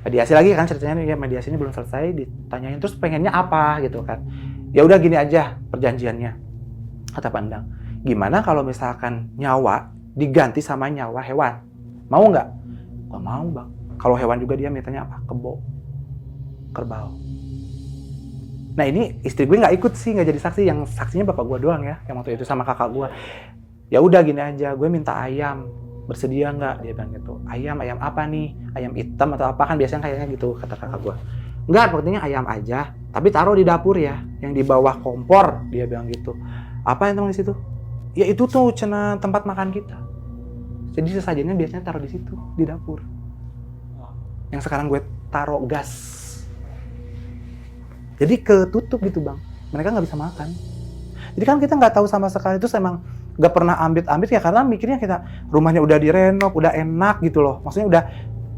mediasi lagi kan ceritanya, ya mediasinya belum selesai, ditanyain terus pengennya apa gitu kan. Ya udah gini aja perjanjiannya, kata Pandang. Gimana kalau misalkan nyawa diganti sama nyawa hewan? Mau nggak? Gak mau bang. Kalau hewan juga dia mintanya apa? Kebo, kerbau. Nah ini istri gue nggak ikut sih, nggak jadi saksi. Yang saksinya bapak gue doang ya, yang waktu itu sama kakak gue. Ya udah gini aja, gue minta ayam. Bersedia nggak? Dia bilang gitu. Ayam apa nih? Ayam hitam atau apa kan biasanya kayaknya gitu kata kakak gue. Nggak, pentingnya ayam aja. Tapi taruh di dapur ya, yang di bawah kompor. Dia bilang gitu. Apa yang taruh di situ? Ya itu tuh cina tempat makan kita. Jadi sesajennya biasanya taruh di situ, di dapur. Yang sekarang gue taruh gas. Jadi ketutup gitu bang, mereka nggak bisa makan. Jadi kan kita nggak tahu sama sekali, terus emang nggak pernah ambit-ambit ya karena mikirnya kita rumahnya udah direnov, udah enak gitu loh. Maksudnya udah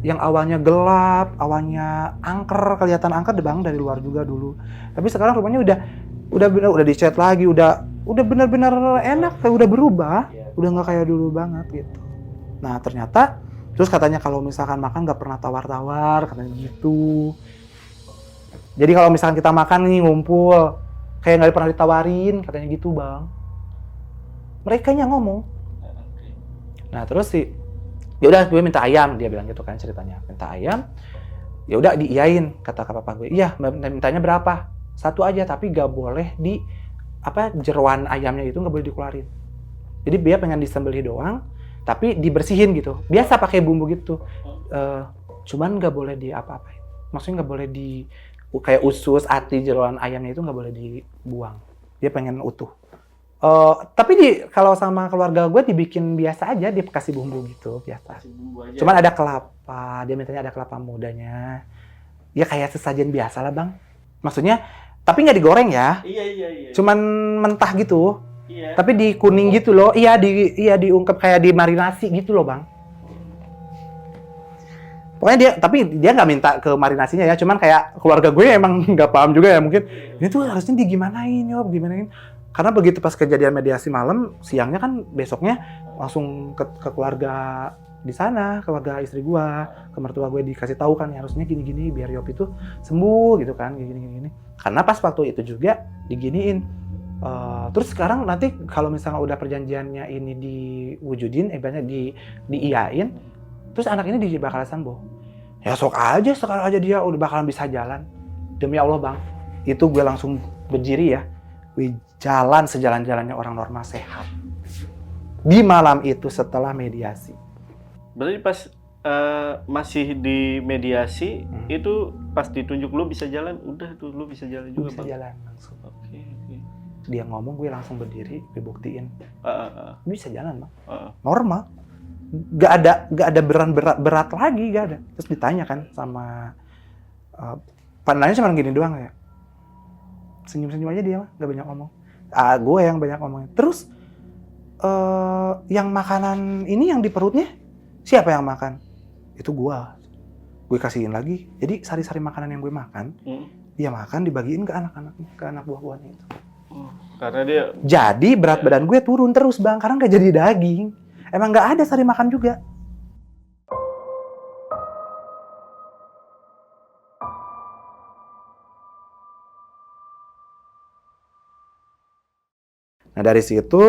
yang awalnya gelap, awalnya angker, kelihatan angker bang dari luar juga dulu. Tapi sekarang rumahnya udah dicat lagi, udah benar-benar enak, kayak udah berubah, udah nggak kayak dulu banget gitu. Nah ternyata terus katanya kalau misalkan makan nggak pernah tawar-tawar, katanya gitu. Jadi kalau misalkan kita makan nih ngumpul, kayak nggak pernah ditawarin, katanya gitu bang. Mereka yang ngomong. Nah terus sih, ya udah gue minta ayam, dia bilang gitu kan ceritanya, minta ayam. Ya udah diiyain, kata papa gue. Iya, mintanya berapa? Satu aja, tapi nggak boleh di jeroan ayamnya itu nggak boleh dikeluarin. Jadi dia pengen disembelih doang, tapi dibersihin gitu. Biasa pakai bumbu gitu. Cuman nggak boleh di apa-apain. Maksudnya nggak boleh di kayak usus, hati, jeroan ayamnya itu nggak boleh dibuang. Dia pengen utuh. Tapi kalau sama keluarga gue dibikin biasa aja, dia kasih bumbu gitu biasa. Cuman ada kelapa, dia mintanya ada kelapa mudanya. Ya kayak sesajen biasa lah bang. Maksudnya, tapi nggak digoreng ya. Iya. Cuman mentah gitu. Iya. Tapi di kuning gitu loh. Iya diungkep kayak dimarinasi gitu loh bang. Pokoknya dia nggak minta ke marinasinya ya, cuman kayak keluarga gue emang nggak paham juga ya mungkin. Ini tuh harusnya digimanain. Karena begitu pas kejadian mediasi malam, siangnya kan besoknya langsung ke keluarga di sana, keluarga istri gue, ke mertua gue dikasih tahu kan harusnya gini-gini biar Yop itu sembuh gitu kan, gini. Karena pas waktu itu juga diginiin. Terus sekarang nanti kalau misalnya udah perjanjiannya ini diwujudin, diiyain, terus anak ini bakal sembuh. Ya sok aja, sekarang aja dia udah bakalan bisa jalan. Demi Allah bang, itu gue langsung berdiri ya. Gue jalan sejalan-jalannya orang normal sehat. Di malam itu setelah mediasi. Berarti pas masih di mediasi, itu pas ditunjuk lu bisa jalan, udah tuh lu bisa jalan juga bisa bang? Jalan langsung. Oke. Dia ngomong, gue langsung berdiri, gue buktiin. Bisa jalan bang. Normal. Gak ada berat lagi, gak ada. Terus ditanya kan sama pandangannya cuma gini doang ya. Senyum-senyum aja dia mah, gak banyak ngomong. Gue yang banyak ngomongnya. Terus yang makanan ini yang di perutnya siapa yang makan? Itu gue kasihin lagi. Jadi sari-sari makanan yang gue makan, dia makan dibagiin ke anak-anaknya, ke anak buah-buahnya itu. Karena dia jadi berat badan gue turun terus bang, karena gak jadi daging. Emang nggak ada sari makan juga. Nah dari situ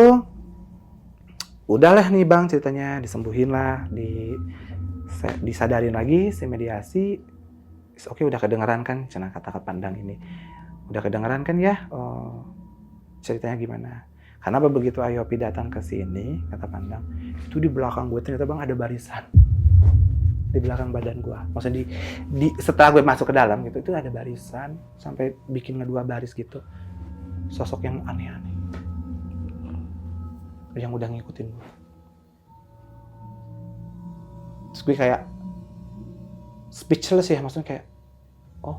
udahlah nih Bang ceritanya, disembuhin lah, disadarin lagi si mediasi. Oke, udah kedengeran kan cenah kata pandang ini. Udah kedengeran kan ya ceritanya gimana. Karena begitu Ayopi datang ke sini, kata pandang, itu di belakang gue ternyata Bang ada barisan. Di belakang badan gue. Maksudnya setelah gue masuk ke dalam gitu, itu ada barisan sampai bikin 2 baris gitu. Sosok yang aneh-aneh. Yang udah ngikutin gue. Terus gue kayak speechless ya, maksudnya kayak oh,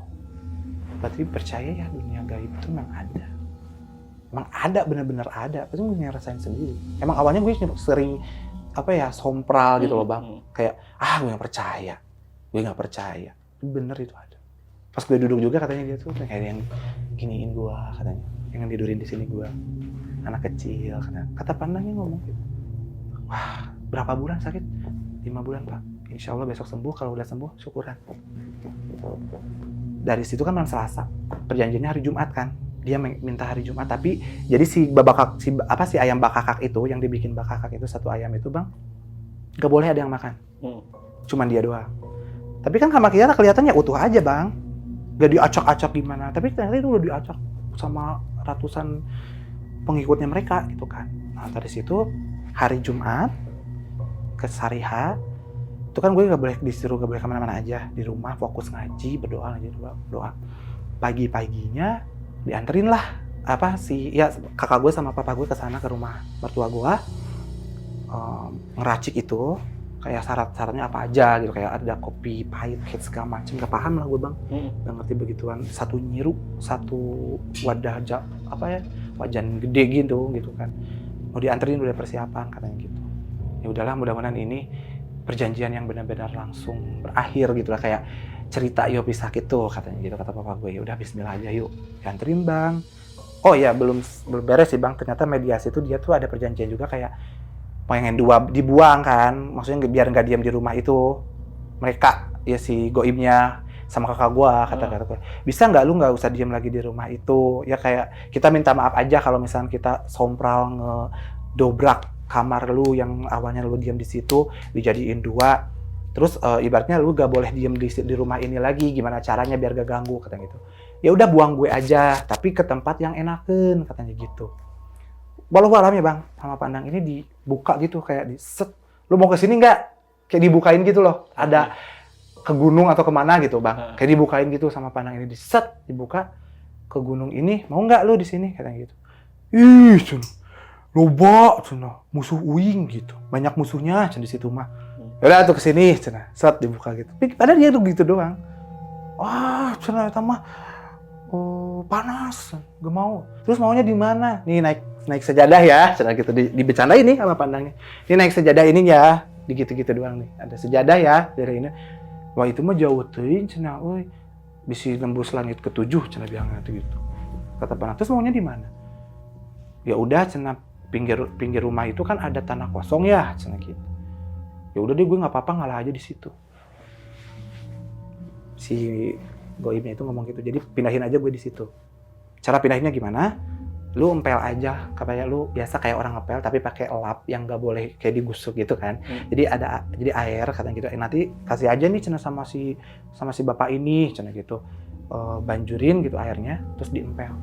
berarti percaya ya dunia gaib itu memang ada. Emang ada, benar-benar ada. Pasti gue ngerasain sendiri. Emang awalnya gue sering sompral gitu loh Bang. Kayak gue nggak percaya. Bener itu ada. Pas gue duduk juga katanya dia tuh kayak yang giniin gue katanya, yang tidurin di sini gue, anak kecil. Kata pandangnya ngomong gitu. Wah, berapa bulan sakit? 5 bulan Pak. Insya Allah besok sembuh. Kalau udah sembuh syukuran. Dari situ kan malam Selasa. Perjanjiannya hari Jumat kan. Dia minta hari Jumat, tapi jadi si ayam bakakak itu yang dibikin bakakak itu, 1 ayam itu Bang, nggak boleh ada yang makan, cuman dia doang. Tapi kan sama kita kelihatannya utuh aja Bang, nggak diacak-acak gimana, tapi ternyata itu udah diacak sama ratusan pengikutnya mereka gitu kan. Nah dari situ hari Jumat ke Sariha itu kan gue disuruh nggak boleh kemana-mana aja, di rumah fokus ngaji, berdoa aja, doa. Pagi-paginya dianterin lah kakak gue sama papa gue ke sana, ke rumah mertua gue, ngeracik itu kayak syarat-syaratnya apa aja gitu, kayak ada kopi pahit kayak segala macam, nggak paham lah gue Bang, nggak ngerti begituan. 1 nyiru, 1 wadah wajan gede gitu kan, mau dianterin, udah persiapan katanya gitu. Ya udahlah, mudah-mudahan ini perjanjian yang benar-benar langsung berakhir gitu lah, kayak cerita Yopi sakit tuh katanya gitu, kata papa gue. Ya udah bismillah aja yuk, dianterin Bang. Oh ya, belum beres sih Bang, ternyata mediasi itu dia tuh ada perjanjian juga kayak pengen dibuang kan, maksudnya biar nggak diam di rumah itu mereka ya, si goibnya sama kakak gue, kata gue, bisa nggak lu nggak usah diam lagi di rumah itu ya, kayak kita minta maaf aja kalau misalnya kita sompral ngedobrak kamar lu yang awalnya lu diam di situ, dijadiin 2. Terus ibaratnya lu gak boleh diem di rumah ini lagi, gimana caranya biar gak ganggu, katanya gitu. Ya udah buang gue aja, tapi ke tempat yang enaken, katanya gitu. Walau alam ya Bang, sama pandang ini dibuka gitu, kayak di set. Lu mau ke sini nggak? Kayak dibukain gitu loh. Ada ke gunung atau kemana gitu Bang. Kayak dibukain gitu sama pandang ini, di set, dibuka ke gunung ini. Mau nggak lu di sini? Katanya gitu. Ih, loba, musuh uing gitu. Banyak musuhnya di situ mah. Yaudah tuh kesini, set dibuka gitu. Padahal dia tuh gitu doang. Wah, itu mah panas, gak mau. Terus maunya di mana? Nih naik sejadah ya, gitu dibecandain nih sama pandangnya. Ini naik sejadah ini ya, gitu doang nih. Ada sejadah ya dari ini. Wah itu mah jauh teuing cenah euy. Bisa nembus langit ke-7 cenah bilang gitu. Kata pandang. Terus maunya di mana? Ya udah cenah pinggir rumah itu kan ada tanah kosong ya, cenah gitu. Ya udah deh, gue nggak apa-apa ngalah aja di situ. Si goibnya itu ngomong gitu, jadi pindahin aja gue di situ. Cara pindahinnya gimana? Lu empel aja, kayak lu biasa kayak orang ngepel tapi pakai lap yang nggak boleh kayak digusuk gitu kan. Jadi air katanya gitu. Nanti kasih aja nih cenah sama si bapak ini cenah gitu. Banjurin gitu airnya, terus diempel.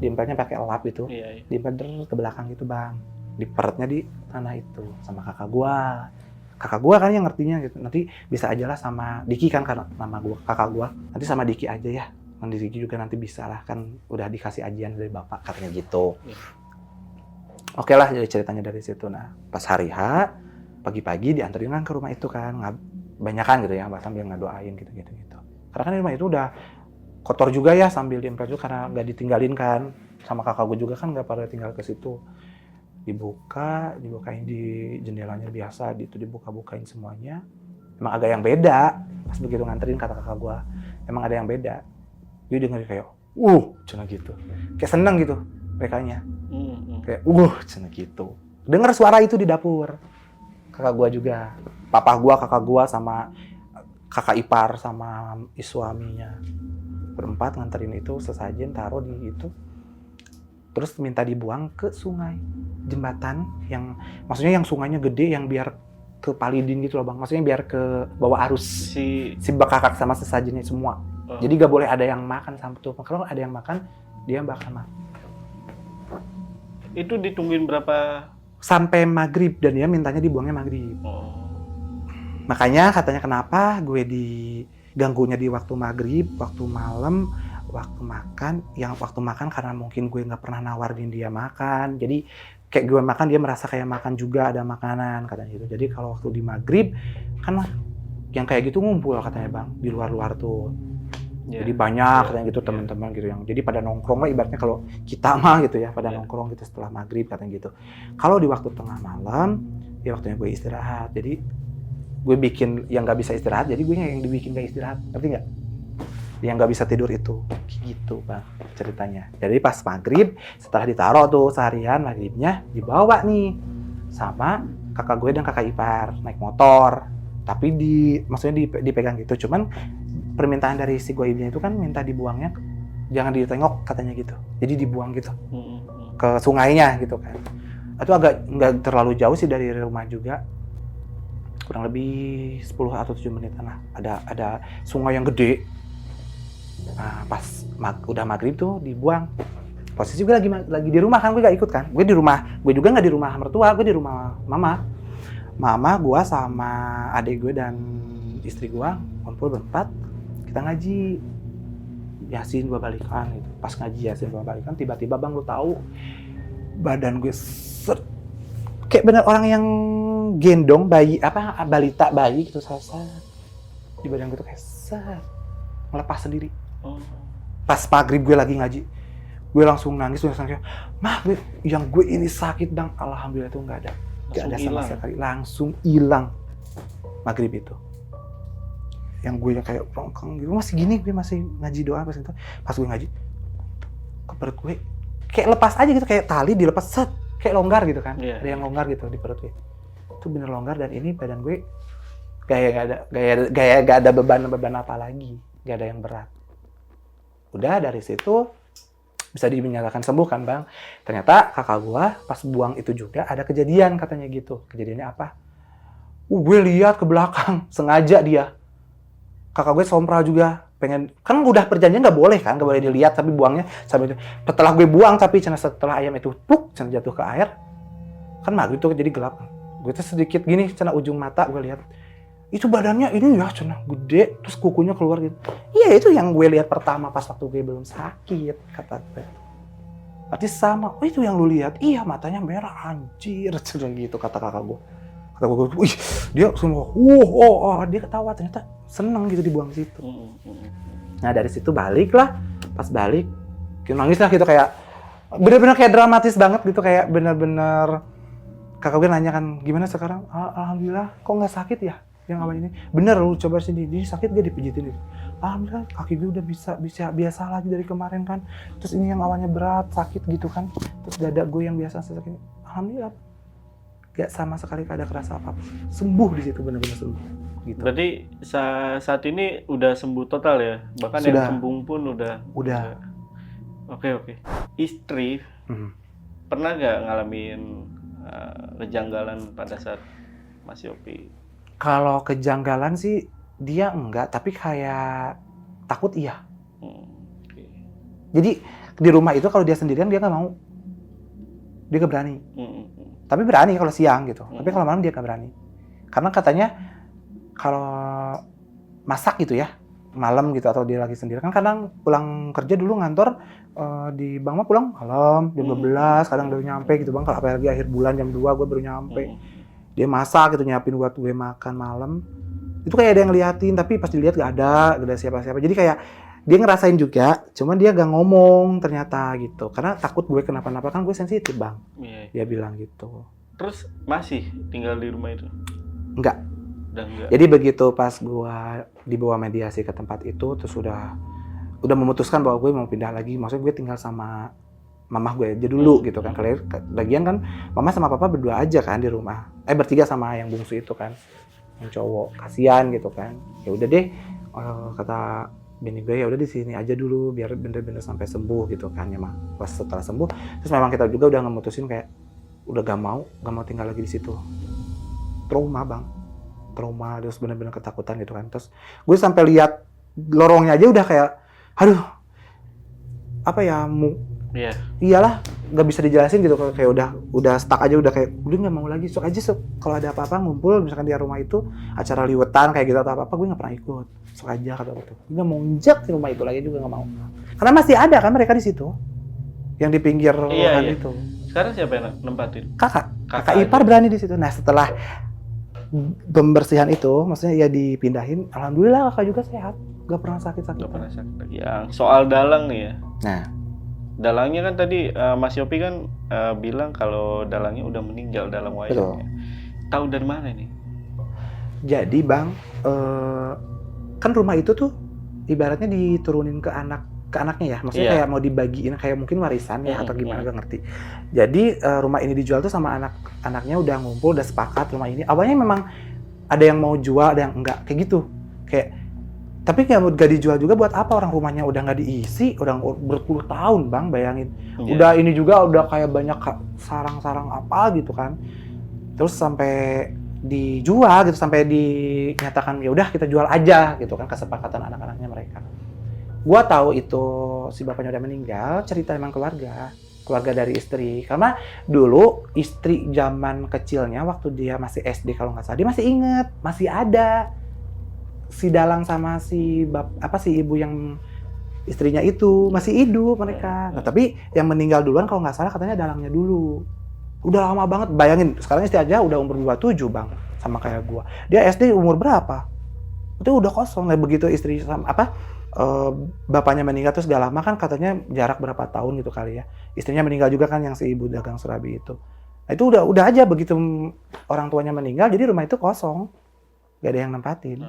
Diempelnya pakai lap itu. Iya. Diempel ke belakang gitu Bang. Diperetnya di tanah itu sama kakak gua. Kakak gua kan yang ngertinya gitu. Nanti bisa aja lah sama Diki kan, karena nama gua kakak gua. Nanti sama Diki aja ya. Nanti Diki juga nanti bisa lah, kan udah dikasih ajian dari bapak katanya gitu. Oke lah, jadi ceritanya dari situ. Nah pas hari H pagi-pagi dianterin kan ke rumah itu kan, banyakan gitu ya, sambil ngedoain gitu. Karena kan rumah itu udah kotor juga ya, sambil diempel juga karena nggak ditinggalin kan. Sama kakak gue juga kan nggak pada tinggal ke situ. Dibukain di jendelanya biasa, itu dibuka-bukain semuanya. Emang agak yang beda. Pas begitu nganterin kata kakak gue, emang ada yang beda. Dia dengerin kayak, cenah gitu. Kayak seneng gitu merekanya. Kayak, cenah gitu. Dengar suara itu di dapur. Kakak gue juga. Papa gue, kakak gue, sama kakak ipar, sama suaminya. Berempat nganterin itu sesajen, taruh di itu. terus minta dibuang ke sungai jembatan yang maksudnya yang sungainya gede yang biar ke Palidin gitu loh bang, maksudnya biar ke bawah arus si bakakak sama sesajennya semua. Jadi gak boleh ada yang makan sampai tuh, kalau ada yang makan dia bakal mati. Itu ditungguin berapa? Sampai maghrib, dan dia mintanya dibuangnya maghrib. Makanya katanya kenapa gue diganggunya di waktu maghrib, waktu malam, waktu makan. Yang waktu makan karena mungkin gue nggak pernah nawarin dia makan. Jadi kayak gue makan dia merasa kayak makan juga ada makanan katanya gitu. Jadi kalau waktu di maghrib kan yang kayak gitu ngumpul katanya bang di luar-luar tuh. Jadi banyak katanya gitu teman-teman gitu yang jadi pada nongkrong lah ibaratnya kalau kita mah gitu ya pada nongkrong gitu setelah maghrib katanya gitu. Kalau di waktu tengah malam ya waktunya gue istirahat. Jadi gue bikin yang nggak bisa istirahat, jadi gue yang dibikin nggak istirahat, ngerti nggak? Yang nggak bisa tidur itu, gitu bang ceritanya. Jadi pas maghrib, setelah ditaruh tuh seharian maghribnya dibawa nih sama kakak gue dan kakak ipar naik motor, tapi maksudnya dipegang gitu. Cuman permintaan dari si goibnya itu kan minta dibuangnya jangan ditengok katanya gitu, jadi dibuang gitu ke sungainya gitu kan. Itu agak nggak terlalu jauh sih dari rumah juga. Kurang lebih 10 atau 7 menitan lah. Ada sungai yang gede. Nah, pas udah maghrib tuh dibuang. Posisi gue lagi di rumah kan, gue gak ikut kan. Gue di rumah, gue juga gak di rumah mertua, gue di rumah mama. Mama, gue sama adik gue dan istri gue kumpul berempat. Kita ngaji Yasin 2 balikan gitu. Pas ngaji Yasin 2 balikan, tiba-tiba bang lu tahu badan gue kayak bener orang yang gendong balita bayi gitu di badan gue tuh kayak melepas sendiri. Pas maghrib gue lagi ngaji, gue langsung nangis kayak, mah yang gue ini sakit bang, alhamdulillah tuh nggak ada sama sekali, langsung hilang maghrib itu. Yang gue kayak rongkang gitu masih gini, gue masih ngaji doa pas gue ngaji ke perut gue kayak lepas aja gitu, kayak tali dilepas kayak longgar gitu kan, ada yang longgar gitu di perut gue. Itu bener longgar dan ini badan gue gak ada beban apa lagi, gak ada yang berat. Udah dari situ bisa dinyatakan sembuh kan bang. Ternyata kakak gue pas buang itu juga ada kejadian katanya gitu. Kejadiannya apa? Gue lihat ke belakang sengaja dia. Kakak gue sompral juga pengen, kan udah perjanjian nggak boleh dilihat, tapi buangnya sampai itu. Setelah gue buang tapi setelah ayam itu jatuh ke air kan maghrib tuh jadi gelap. Gue tuh sedikit gini ujung mata gue lihat itu badannya ini ya gede, terus kukunya keluar gitu. Iya itu yang gue lihat pertama pas waktu gue belum sakit, kata gue. Berarti sama, oh itu yang lu lihat? Iya matanya merah anjir, gitu kata kakak gue. Kata gue, wih dia semua, dia ketawa ternyata seneng gitu dibuang situ. Nah dari situ balik lah, pas balik nangis lah gitu kayak bener-bener kayak dramatis banget gitu, kayak bener-bener kakak gue nanya kan gimana sekarang? Alhamdulillah kok nggak sakit ya? Yang awal ini bener lu coba sini, dia sakit dia dipijitin gitu. Alhamdulillah kaki gue udah bisa biasa lagi dari kemarin kan. Terus ini yang awalnya berat sakit gitu kan. Terus dada gue yang biasa sakit, alhamdulillah gak sama sekali ada kerasa apa-apa. Sembuh di situ, benar-benar sembuh. Gitu. Berarti saat ini udah sembuh total ya? Bahkan sudah. Yang kembung pun udah. Oke. Istri pernah nggak ngalamin kejanggalan pada saat Mas Yopi? Kalau kejanggalan sih dia enggak, tapi kayak takut iya. Jadi di rumah itu kalau dia sendirian dia nggak mau, dia nggak berani. Tapi berani kalau siang gitu. Tapi kalau malam dia nggak berani. Karena katanya kalau masak gitu ya malam gitu atau dia lagi sendiri kan kadang pulang kerja dulu ngantor di Bang mah pulang malam jam 12 kadang udah nyampe gitu Bang, kalau apalagi akhir bulan jam 2 gue baru nyampe. Dia masak gitu, nyiapin buat gue makan malam. Itu kayak ada yang ngeliatin, tapi pas dilihat gak ada siapa-siapa. Jadi kayak dia ngerasain juga, cuman dia gak ngomong ternyata gitu. Karena takut gue kenapa-napa, kan gue sensitif bang. Dia bilang gitu. Terus masih tinggal di rumah itu? Enggak. Jadi begitu pas gue dibawa mediasi ke tempat itu, terus udah memutuskan bahwa gue mau pindah lagi. Maksudnya gue tinggal sama mamah gue aja dulu gitu kan. Lagian kan mama sama papa berdua aja kan di rumah. Bertiga sama yang bungsu itu kan, yang cowok. Kasian gitu kan. Ya udah deh, kata bini gue ya udah di sini aja dulu biar bener-bener sampai sembuh gitu kan ya mah. Pas setelah sembuh, terus memang kita juga udah ngemutusin kayak udah gak mau tinggal lagi di situ. Trauma bang, trauma terus bener-bener ketakutan gitu kan. Terus gue sampai lihat lorongnya aja udah kayak, aduh, apa ya, Iya. iyalah nggak bisa dijelasin gitu kayak udah stuck aja udah kayak udah nggak mau lagi sok aja kalau ada apa-apa ngumpul misalkan di rumah itu acara liwetan kayak gitu atau apa gue nggak pernah ikut sok aja kata gue tuh nggak mau injak di rumah itu lagi juga nggak mau karena masih ada kan mereka di situ yang di pinggir Iya. itu Sekarang siapa yang nempatin? kakak ipar berani di situ. Nah setelah pembersihan itu maksudnya ya dipindahin alhamdulillah kakak juga sehat nggak pernah sakit-sakit. Nggak pernah sakit lagi. Yang soal dalang nih ya. Nah Dalangnya kan tadi Mas Yopi kan bilang kalau dalangnya udah meninggal dalam wayangnya. Tahu dari mana nih? Jadi bang, kan rumah itu tuh ibaratnya diturunin ke anaknya ya, maksudnya kayak mau dibagiin kayak mungkin warisan ya atau gimana gak ngerti. Jadi rumah ini dijual tuh sama anaknya udah ngumpul, udah sepakat rumah ini. Awalnya memang ada yang mau jual, ada yang enggak kayak gitu. Kayak tapi nggak dijual juga buat apa orang rumahnya udah nggak diisi, udah berpuluh tahun bang, bayangin. Udah ini juga udah kayak banyak sarang-sarang apa gitu kan. Terus sampai dijual gitu, sampai dinyatakan ya udah kita jual aja gitu kan kesepakatan anak-anaknya mereka. Gua tahu itu si bapaknya udah meninggal, cerita emang keluarga dari istri. Karena dulu istri zaman kecilnya waktu dia masih SD kalau nggak salah, dia masih inget, masih ada si dalang sama si ibu yang istrinya itu masih hidup mereka. Nah, tapi yang meninggal duluan kalau nggak salah katanya dalangnya dulu. Udah lama banget, bayangin sekarang istri aja udah umur 27 bang, sama kayak gua. Dia SD umur berapa? Itu udah kosong. Nah begitu istri sama bapaknya meninggal terus gak lama kan katanya jarak berapa tahun gitu kali ya. Istrinya meninggal juga kan yang si ibu dagang surabi itu. Nah itu udah aja begitu orang tuanya meninggal jadi rumah itu kosong. Gak ada yang nempatin.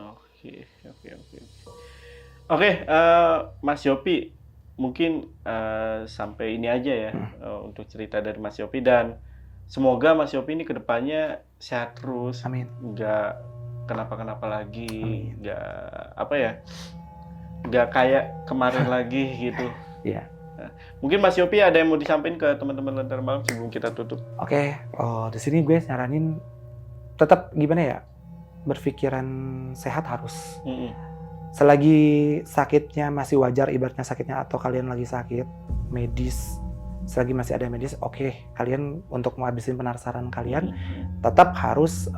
Oke, Mas Yopi, mungkin sampai ini aja ya untuk cerita dari Mas Yopi dan semoga Mas Yopi ini kedepannya sehat terus, amin. Nggak kenapa-kenapa lagi, amin. Nggak kayak kemarin lagi gitu. Iya. Mungkin Mas Yopi ada yang mau disampaikan ke teman-teman Lentera Malam sebelum kita tutup? Oke, di sini gue nyaranin tetap gimana ya? Berpikiran sehat harus. Selagi sakitnya masih wajar, ibaratnya sakitnya atau kalian lagi sakit medis, selagi masih ada medis, oke, kalian untuk menghabisin penasaran kalian tetap harus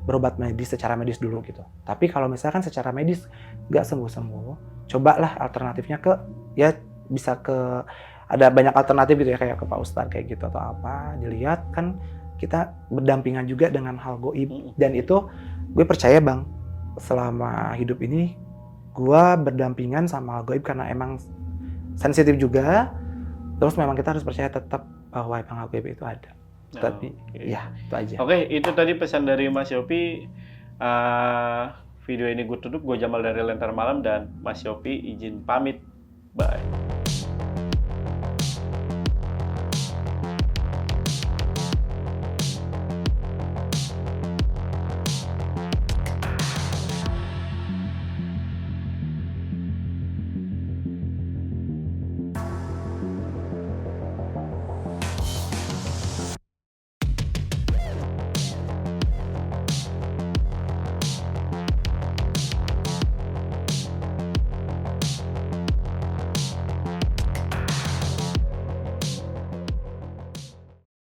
berobat medis secara medis dulu gitu. Tapi kalau misalkan secara medis nggak sembuh-sembuh, cobalah alternatifnya bisa ke ada banyak alternatif gitu ya kayak ke Pak Ustadz kayak gitu atau apa, dilihat kan. Kita berdampingan juga dengan hal goib dan itu gue percaya bang selama hidup ini gue berdampingan sama hal goib karena emang sensitif juga terus memang kita harus percaya tetap bahwa emang hal goib itu ada. Tapi ya itu aja. Oke, itu tadi pesan dari Mas Yopi. Video ini gue tutup, gue Jamal dari Lentera Malam dan Mas Yopi izin pamit. Bye.